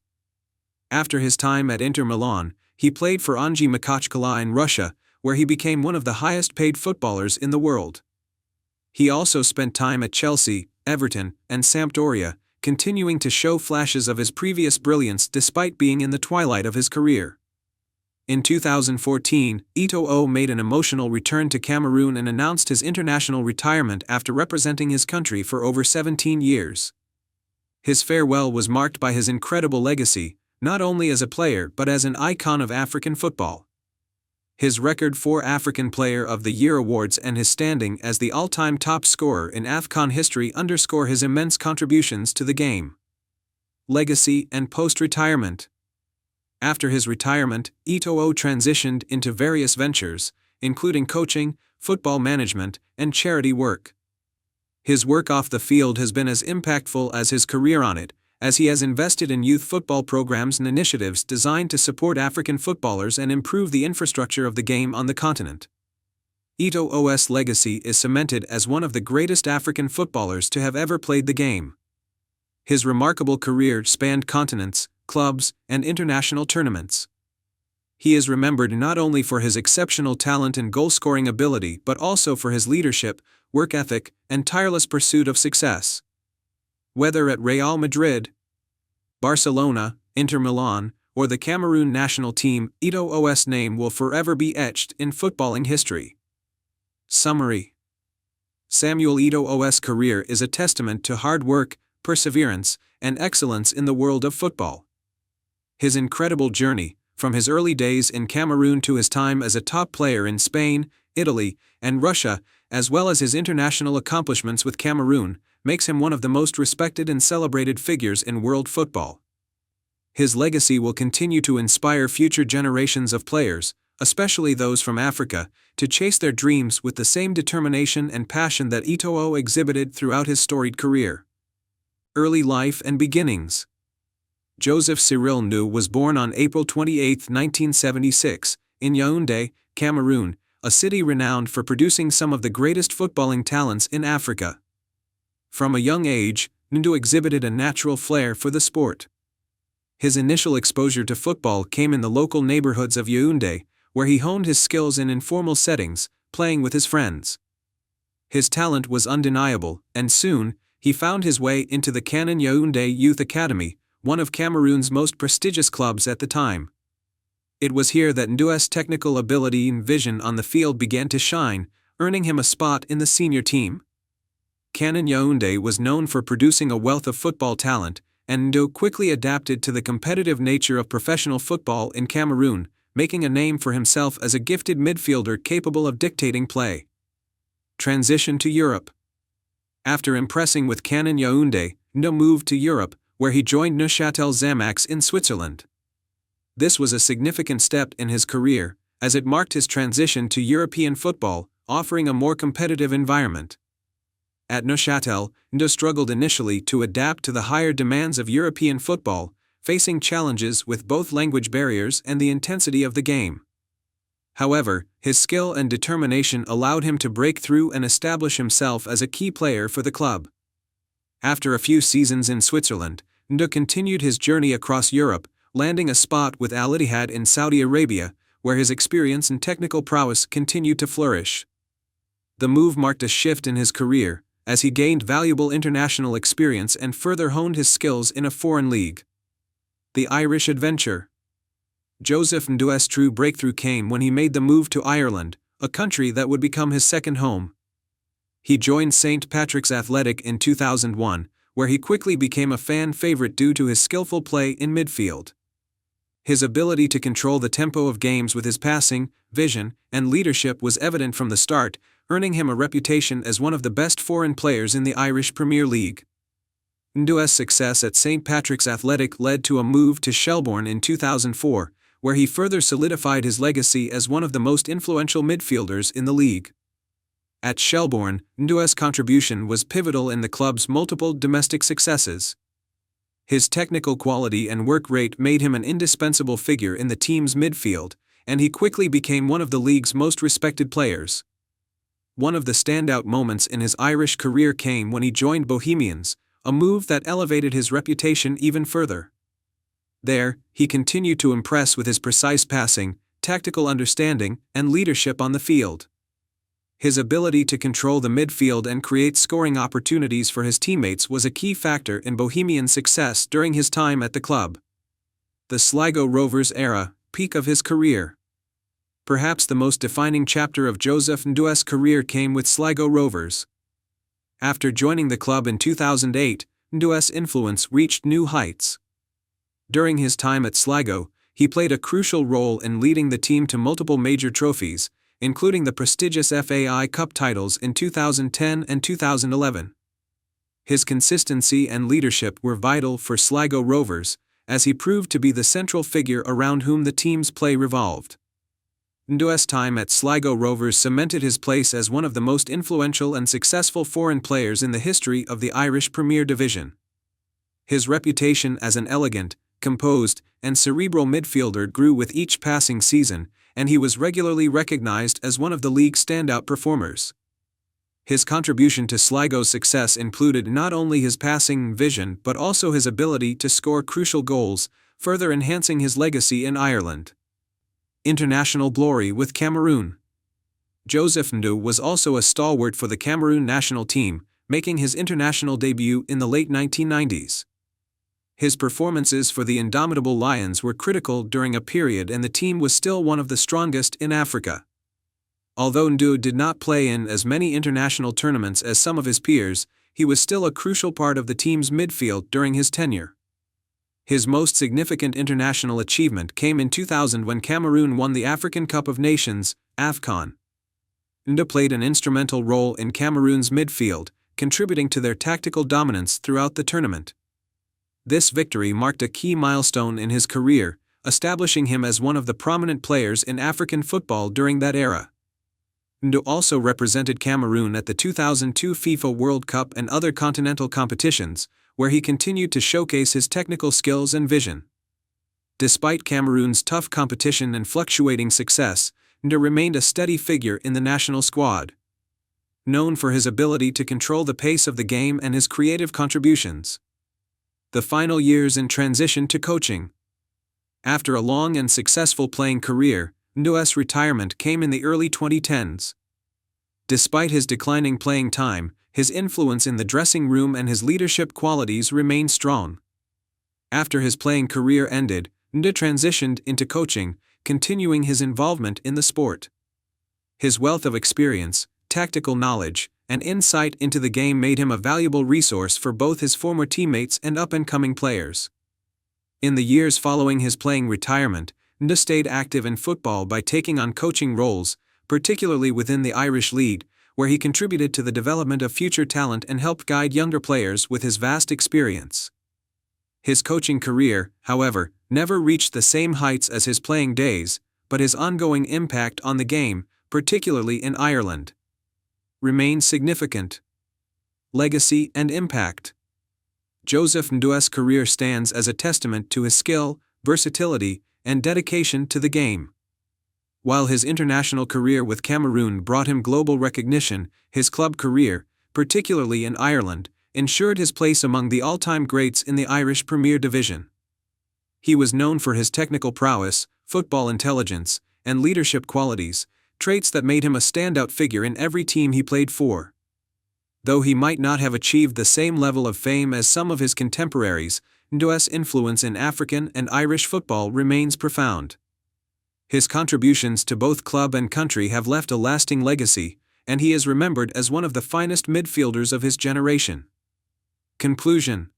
After his time at Inter Milan, he played for Anzhi Makhachkala in Russia, where he became one of the highest-paid footballers in the world. He also spent time at Chelsea, Everton, and Sampdoria, continuing to show flashes of his previous brilliance despite being in the twilight of his career. In 2014, Eto'o made an emotional return to Cameroon and announced his international retirement after representing his country for over 17 years. His farewell was marked by his incredible legacy, not only as a player but as an icon of African football. His record 4 African Player of the Year awards and his standing as the all-time top scorer in AFCON history underscore his immense contributions to the game. Legacy and post-retirement. After his retirement, Eto'o transitioned into various ventures, including coaching, football management, and charity work. His work off the field has been as impactful as his career on it, as he has invested in youth football programs and initiatives designed to support African footballers and improve the infrastructure of the game on the continent. Eto'o's legacy is cemented as one of the greatest African footballers to have ever played the game. His remarkable career spanned continents, clubs, and international tournaments. He is remembered not only for his exceptional talent and goal-scoring ability but also for his leadership, work ethic, and tireless pursuit of success. Whether at Real Madrid, Barcelona, Inter Milan, or the Cameroon national team, Eto'o's name will forever be etched in footballing history. Summary: Samuel Eto'o's career is a testament to hard work, perseverance, and excellence in the world of football. His incredible journey, from his early days in Cameroon to his time as a top player in Spain, Italy, and Russia, as well as his international accomplishments with Cameroon, makes him one of the most respected and celebrated figures in world football. His legacy will continue to inspire future generations of players, especially those from Africa, to chase their dreams with the same determination and passion that Eto'o exhibited throughout his storied career. Early life and beginnings. Joseph Cyril Ndu was born on April 28, 1976, in Yaoundé, Cameroon, a city renowned for producing some of the greatest footballing talents in Africa. From a young age, Ndu exhibited a natural flair for the sport. His initial exposure to football came in the local neighborhoods of Yaoundé, where he honed his skills in informal settings, playing with his friends. His talent was undeniable, and soon, he found his way into the Canon Yaoundé Youth Academy, one of Cameroon's most prestigious clubs at the time. It was here that Ndu's technical ability and vision on the field began to shine, earning him a spot in the senior team. Canon Yaoundé was known for producing a wealth of football talent, and Ndu quickly adapted to the competitive nature of professional football in Cameroon, making a name for himself as a gifted midfielder capable of dictating play. Transition to Europe. After impressing with Canon Yaoundé, Ndu moved to Europe, where he joined Neuchâtel Xamax in Switzerland. This was a significant step in his career, as it marked his transition to European football, offering a more competitive environment. At Neuchâtel, Ndu struggled initially to adapt to the higher demands of European football, facing challenges with both language barriers and the intensity of the game. However, his skill and determination allowed him to break through and establish himself as a key player for the club. After a few seasons in Switzerland, Ndu continued his journey across Europe, landing a spot with Al Ittihad in Saudi Arabia, where his experience and technical prowess continued to flourish. The move marked a shift in his career, as he gained valuable international experience and further honed his skills in a foreign league. The Irish Adventure. Joseph Ndu's true breakthrough came when he made the move to Ireland, a country that would become his second home. He joined St. Patrick's Athletic in 2001, where he quickly became a fan favorite due to his skillful play in midfield. His ability to control the tempo of games with his passing, vision, and leadership was evident from the start, earning him a reputation as one of the best foreign players in the Irish Premier League. Ndu's success at St. Patrick's Athletic led to a move to Shelbourne in 2004, where he further solidified his legacy as one of the most influential midfielders in the league. At Shelbourne, Ndu's contribution was pivotal in the club's multiple domestic successes. His technical quality and work rate made him an indispensable figure in the team's midfield, and he quickly became one of the league's most respected players. One of the standout moments in his Irish career came when he joined Bohemians, a move that elevated his reputation even further. There, he continued to impress with his precise passing, tactical understanding, and leadership on the field. His ability to control the midfield and create scoring opportunities for his teammates was a key factor in Bohemian's success during his time at the club. The Sligo Rovers era, peak of his career. Perhaps the most defining chapter of Joseph Ndu's career came with Sligo Rovers. After joining the club in 2008, Ndu's influence reached new heights. During his time at Sligo, he played a crucial role in leading the team to multiple major trophies, including the prestigious FAI Cup titles in 2010 and 2011. His consistency and leadership were vital for Sligo Rovers, as he proved to be the central figure around whom the team's play revolved. Ndua's time at Sligo Rovers cemented his place as one of the most influential and successful foreign players in the history of the Irish Premier Division. His reputation as an elegant, composed, and cerebral midfielder grew with each passing season, and he was regularly recognized as one of the league's standout performers. His contribution to Sligo's success included not only his passing vision but also his ability to score crucial goals, further enhancing his legacy in Ireland. International glory with Cameroon. Joseph Ndou was also a stalwart for the Cameroon national team, making his international debut in the late 1990s. His performances for the indomitable Lions were critical during a period and the team was still one of the strongest in Africa. Although Ndou did not play in as many international tournaments as some of his peers, he was still a crucial part of the team's midfield during his tenure. His most significant international achievement came in 2000 when Cameroon won the African Cup of Nations, AFCON. Ndou played an instrumental role in Cameroon's midfield, contributing to their tactical dominance throughout the tournament. This victory marked a key milestone in his career, establishing him as one of the prominent players in African football during that era. Ndou also represented Cameroon at the 2002 FIFA World Cup and other continental competitions, where he continued to showcase his technical skills and vision. Despite Cameroon's tough competition and fluctuating success, Ndou remained a steady figure in the national squad. Known for his ability to control the pace of the game and his creative contributions. The final years in transition to coaching. After a long and successful playing career, Ndoua's retirement came in the early 2010s. Despite his declining playing time, his influence in the dressing room and his leadership qualities remained strong. After his playing career ended, Ndou transitioned into coaching, continuing his involvement in the sport. His wealth of experience, tactical knowledge, and insight into the game made him a valuable resource for both his former teammates and up-and-coming players. In the years following his playing retirement, Ndou stayed active in football by taking on coaching roles, particularly within the Irish League, where he contributed to the development of future talent and helped guide younger players with his vast experience. His coaching career, however, never reached the same heights as his playing days, but his ongoing impact on the game, particularly in Ireland, remains significant. Legacy and impact. Joseph Ndoua's career stands as a testament to his skill, versatility, and dedication to the game. While his international career with Cameroon brought him global recognition, his club career, particularly in Ireland, ensured his place among the all-time greats in the Irish Premier Division. He was known for his technical prowess, football intelligence, and leadership qualities, traits that made him a standout figure in every team he played for. Though he might not have achieved the same level of fame as some of his contemporaries, Ndoua's influence in African and Irish football remains profound. His contributions to both club and country have left a lasting legacy, and he is remembered as one of the finest midfielders of his generation. Conclusion.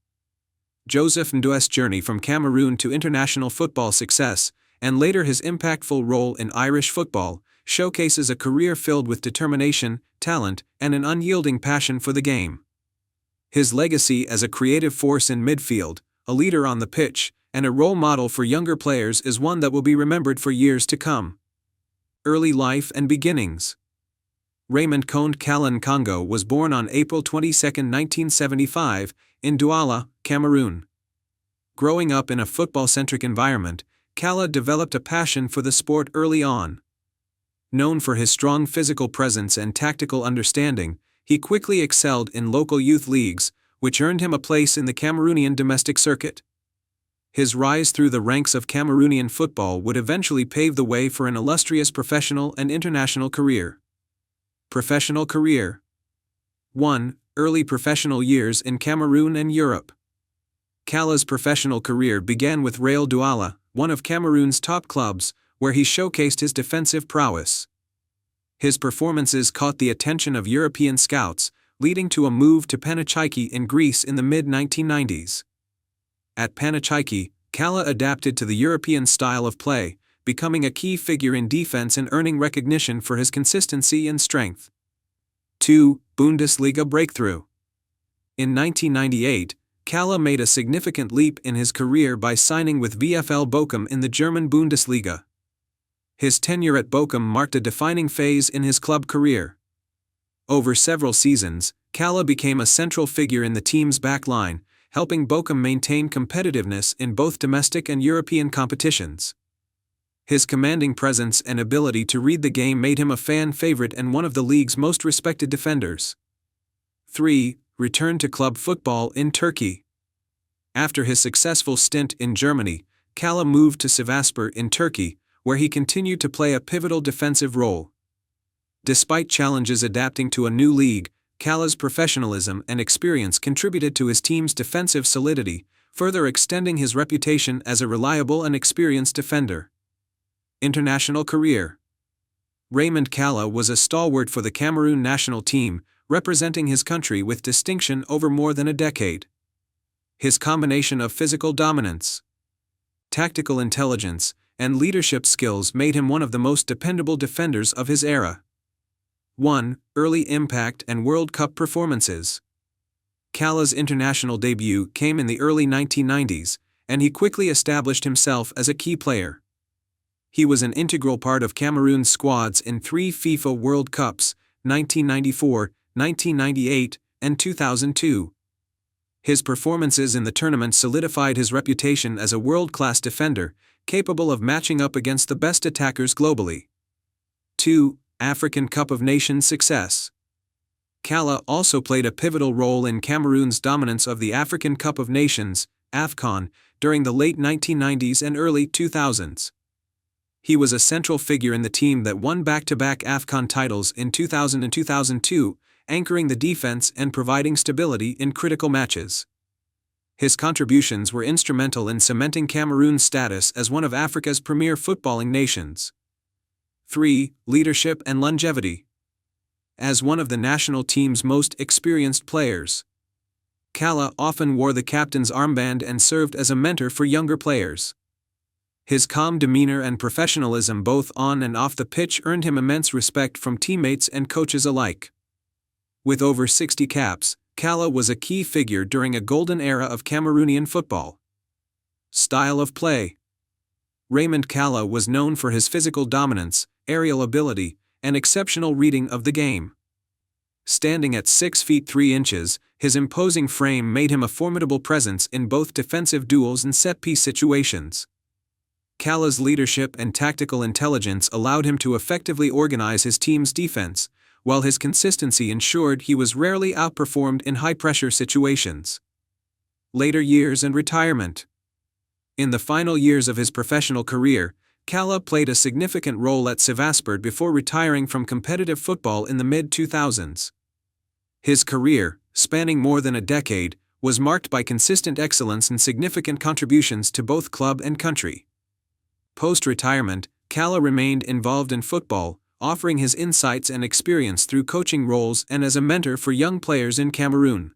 Joseph Ndoua's journey from Cameroon to international football success, and later his impactful role in Irish football, showcases a career filled with determination, talent, and an unyielding passion for the game. His legacy as a creative force in midfield, a leader on the pitch, and a role model for younger players is one that will be remembered for years to come. Early life and beginnings. Raymond Konde Kala Nkongo was born on April 22, 1975, in Douala, Cameroon. Growing up in a football-centric environment, Kala developed a passion for the sport early on. Known for his strong physical presence and tactical understanding, he quickly excelled in local youth leagues, which earned him a place in the Cameroonian domestic circuit. His rise through the ranks of Cameroonian football would eventually pave the way for an illustrious professional and international career. Professional career. 1. Early professional years in Cameroon and Europe. Kala's professional career began with Real Douala, one of Cameroon's top clubs, where he showcased his defensive prowess. His performances caught the attention of European scouts, leading to a move to Panathinaiki in Greece in the mid-1990s. At Panathinaiki, Kalla adapted to the European style of play, becoming a key figure in defense and earning recognition for his consistency and strength. 2. Bundesliga breakthrough. In 1998, Kalla made a significant leap in his career by signing with VfL Bochum in the German Bundesliga. His tenure at Bochum marked a defining phase in his club career. Over several seasons, Kalla became a central figure in the team's back line, helping Bochum maintain competitiveness in both domestic and European competitions. His commanding presence and ability to read the game made him a fan favorite and one of the league's most respected defenders. 3. Return to club football in Turkey. After his successful stint in Germany, Kalla moved to Sivasspor in Turkey, where he continued to play a pivotal defensive role. Despite challenges adapting to a new league, Kalla's professionalism and experience contributed to his team's defensive solidity, further extending his reputation as a reliable and experienced defender. International career. Raymond Kalla was a stalwart for the Cameroon national team, representing his country with distinction over more than a decade. His combination of physical dominance, tactical intelligence, and leadership skills made him one of the most dependable defenders of his era. 1. Early impact and World Cup performances. Kalla's international debut came in the early 1990s, and he quickly established himself as a key player. He was an integral part of Cameroon's squads in 3 FIFA World Cups, 1994, 1998, and 2002. His performances in the tournament solidified his reputation as a world-class defender, capable of matching up against the best attackers globally. 2. African Cup of Nations success. Kalla also played a pivotal role in Cameroon's dominance of the African Cup of Nations, AFCON, during the late 1990s and early 2000s. He was a central figure in the team that won back-to-back AFCON titles in 2000 and 2002, anchoring the defense and providing stability in critical matches. His contributions were instrumental in cementing Cameroon's status as one of Africa's premier footballing nations. 3. Leadership and longevity. As one of the national team's most experienced players, Kalla often wore the captain's armband and served as a mentor for younger players. His calm demeanor and professionalism both on and off the pitch earned him immense respect from teammates and coaches alike. With over 60 caps, Kalla was a key figure during a golden era of Cameroonian football. Style of play. Raymond Kalla was known for his physical dominance, aerial ability, and exceptional reading of the game. Standing at 6 feet 3 inches, his imposing frame made him a formidable presence in both defensive duels and set-piece situations. Kalla's leadership and tactical intelligence allowed him to effectively organize his team's defense, while his consistency ensured he was rarely outperformed in high-pressure situations. Later years and retirement. In the final years of his professional career, Kalla played a significant role at Sivasspor before retiring from competitive football in the mid-2000s. His career, spanning more than a decade, was marked by consistent excellence and significant contributions to both club and country. Post-retirement, Kalla remained involved in football, offering his insights and experience through coaching roles and as a mentor for young players in Cameroon.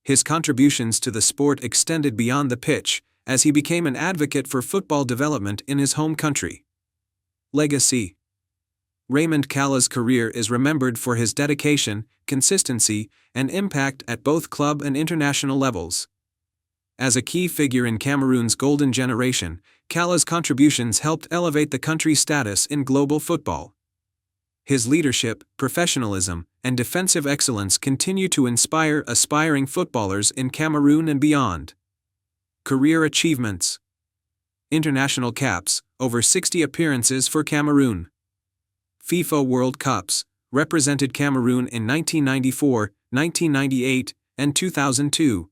His contributions to the sport extended beyond the pitch, as he became an advocate for football development in his home country. Legacy. Raymond Kalla's career is remembered for his dedication, consistency, and impact at both club and international levels. As a key figure in Cameroon's golden generation, Kalla's contributions helped elevate the country's status in global football. His leadership, professionalism, and defensive excellence continue to inspire aspiring footballers in Cameroon and beyond. Career achievements. International caps, over 60 appearances for Cameroon. FIFA World Cups, represented Cameroon in 1994, 1998, and 2002.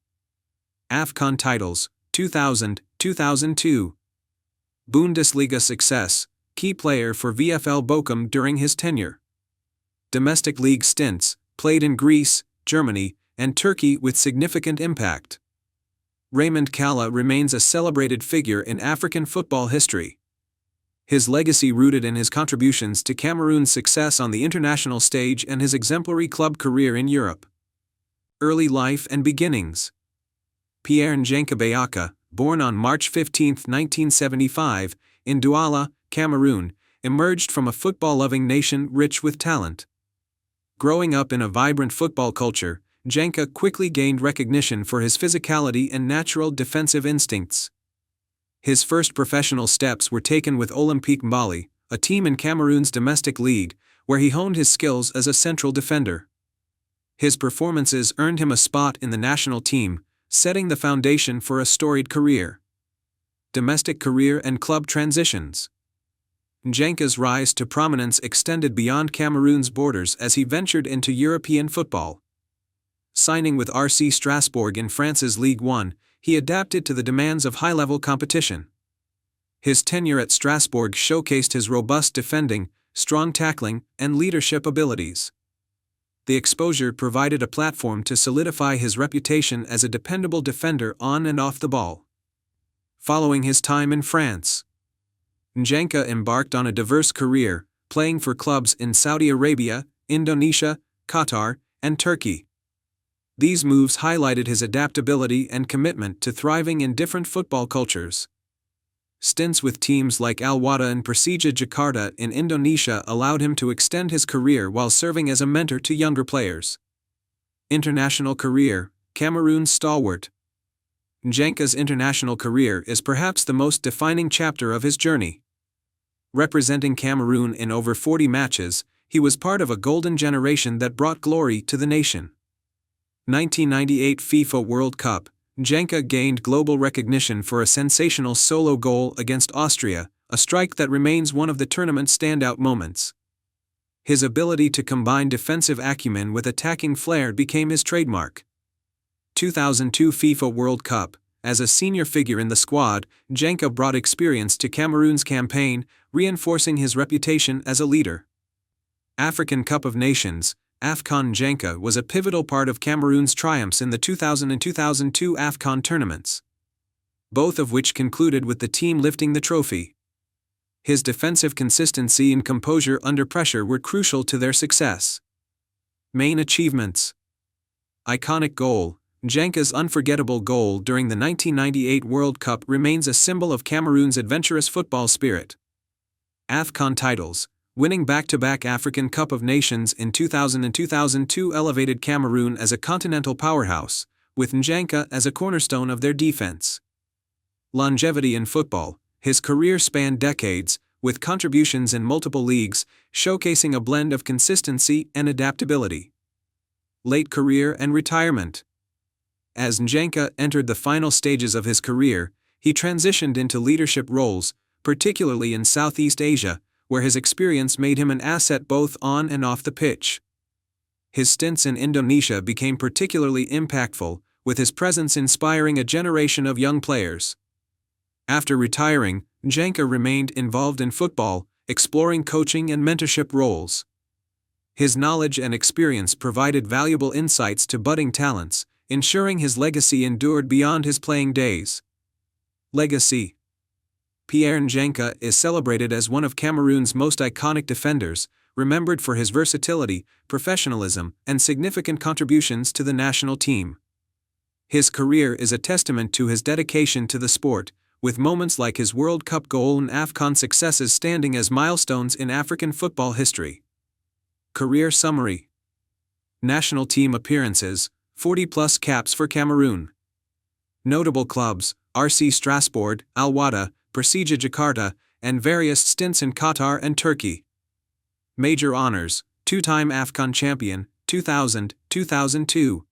AFCON titles, 2000, 2002. Bundesliga success, key player for VfL Bochum during his tenure. Domestic league stints, played in Greece, Germany, and Turkey with significant impact. Raymond Kalla remains a celebrated figure in African football history. His legacy rooted in his contributions to Cameroon's success on the international stage and his exemplary club career in Europe. Early life and beginnings. Pierre Njenkabayaka, born on March 15, 1975, in Douala, Cameroon, emerged from a football-loving nation rich with talent. Growing up in a vibrant football culture, Djenka quickly gained recognition for his physicality and natural defensive instincts. His first professional steps were taken with Olympique Mbali, a team in Cameroon's domestic league, where he honed his skills as a central defender. His performances earned him a spot in the national team, setting the foundation for a storied career. Domestic career and club transitions. Djenka's rise to prominence extended beyond Cameroon's borders as he ventured into European football. Signing with RC Strasbourg in France's Ligue 1, he adapted to the demands of high-level competition. His tenure at Strasbourg showcased his robust defending, strong tackling, and leadership abilities. The exposure provided a platform to solidify his reputation as a dependable defender on and off the ball. Following his time in France, Djenka embarked on a diverse career, playing for clubs in Saudi Arabia, Indonesia, Qatar, and Turkey. These moves highlighted his adaptability and commitment to thriving in different football cultures. Stints with teams like Al Wahda and Persija Jakarta in Indonesia allowed him to extend his career while serving as a mentor to younger players. International career, Cameroon's stalwart. Djenka's international career is perhaps the most defining chapter of his journey. Representing Cameroon in over 40 matches, he was part of a golden generation that brought glory to the nation. 1998 FIFA World Cup, Djenka gained global recognition for a sensational solo goal against Austria, a strike that remains one of the tournament's standout moments. His ability to combine defensive acumen with attacking flair became his trademark. 2002 FIFA World Cup. As a senior figure in the squad, Djenka brought experience to Cameroon's campaign, reinforcing his reputation as a leader. African Cup of Nations, AFCON. Djenka was a pivotal part of Cameroon's triumphs in the 2000 and 2002 AFCON tournaments, both of which concluded with the team lifting the trophy. His defensive consistency and composure under pressure were crucial to their success. Main achievements. Iconic goal. Djenka's unforgettable goal during the 1998 World Cup remains a symbol of Cameroon's adventurous football spirit. AFCON titles. Winning back-to-back African Cup of Nations in 2000 and 2002 elevated Cameroon as a continental powerhouse, with Djenka as a cornerstone of their defense. Longevity in football. His career spanned decades, with contributions in multiple leagues, showcasing a blend of consistency and adaptability. Late career and retirement. As Djenka entered the final stages of his career, he transitioned into leadership roles, particularly in Southeast Asia, where his experience made him an asset both on and off the pitch. His stints in Indonesia became particularly impactful, with his presence inspiring a generation of young players. After retiring, Djenka remained involved in football, exploring coaching and mentorship roles. His knowledge and experience provided valuable insights to budding talents, ensuring his legacy endured beyond his playing days. Legacy. Pierre Djenka is celebrated as one of Cameroon's most iconic defenders, remembered for his versatility, professionalism, and significant contributions to the national team. His career is a testament to his dedication to the sport, with moments like his World Cup goal and AFCON successes standing as milestones in African football history. Career summary. National team appearances, 40-plus caps for Cameroon. Notable clubs, RC Strasbourg, Al Wahda, Persija Jakarta, and various stints in Qatar and Turkey. Major honors, two-time AFCON champion, 2000, 2002.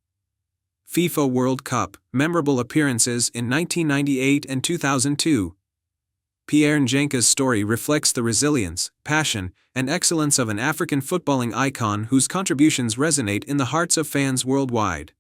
FIFA World Cup, memorable appearances in 1998 and 2002. Pierre Djenka's story reflects the resilience, passion, and excellence of an African footballing icon whose contributions resonate in the hearts of fans worldwide.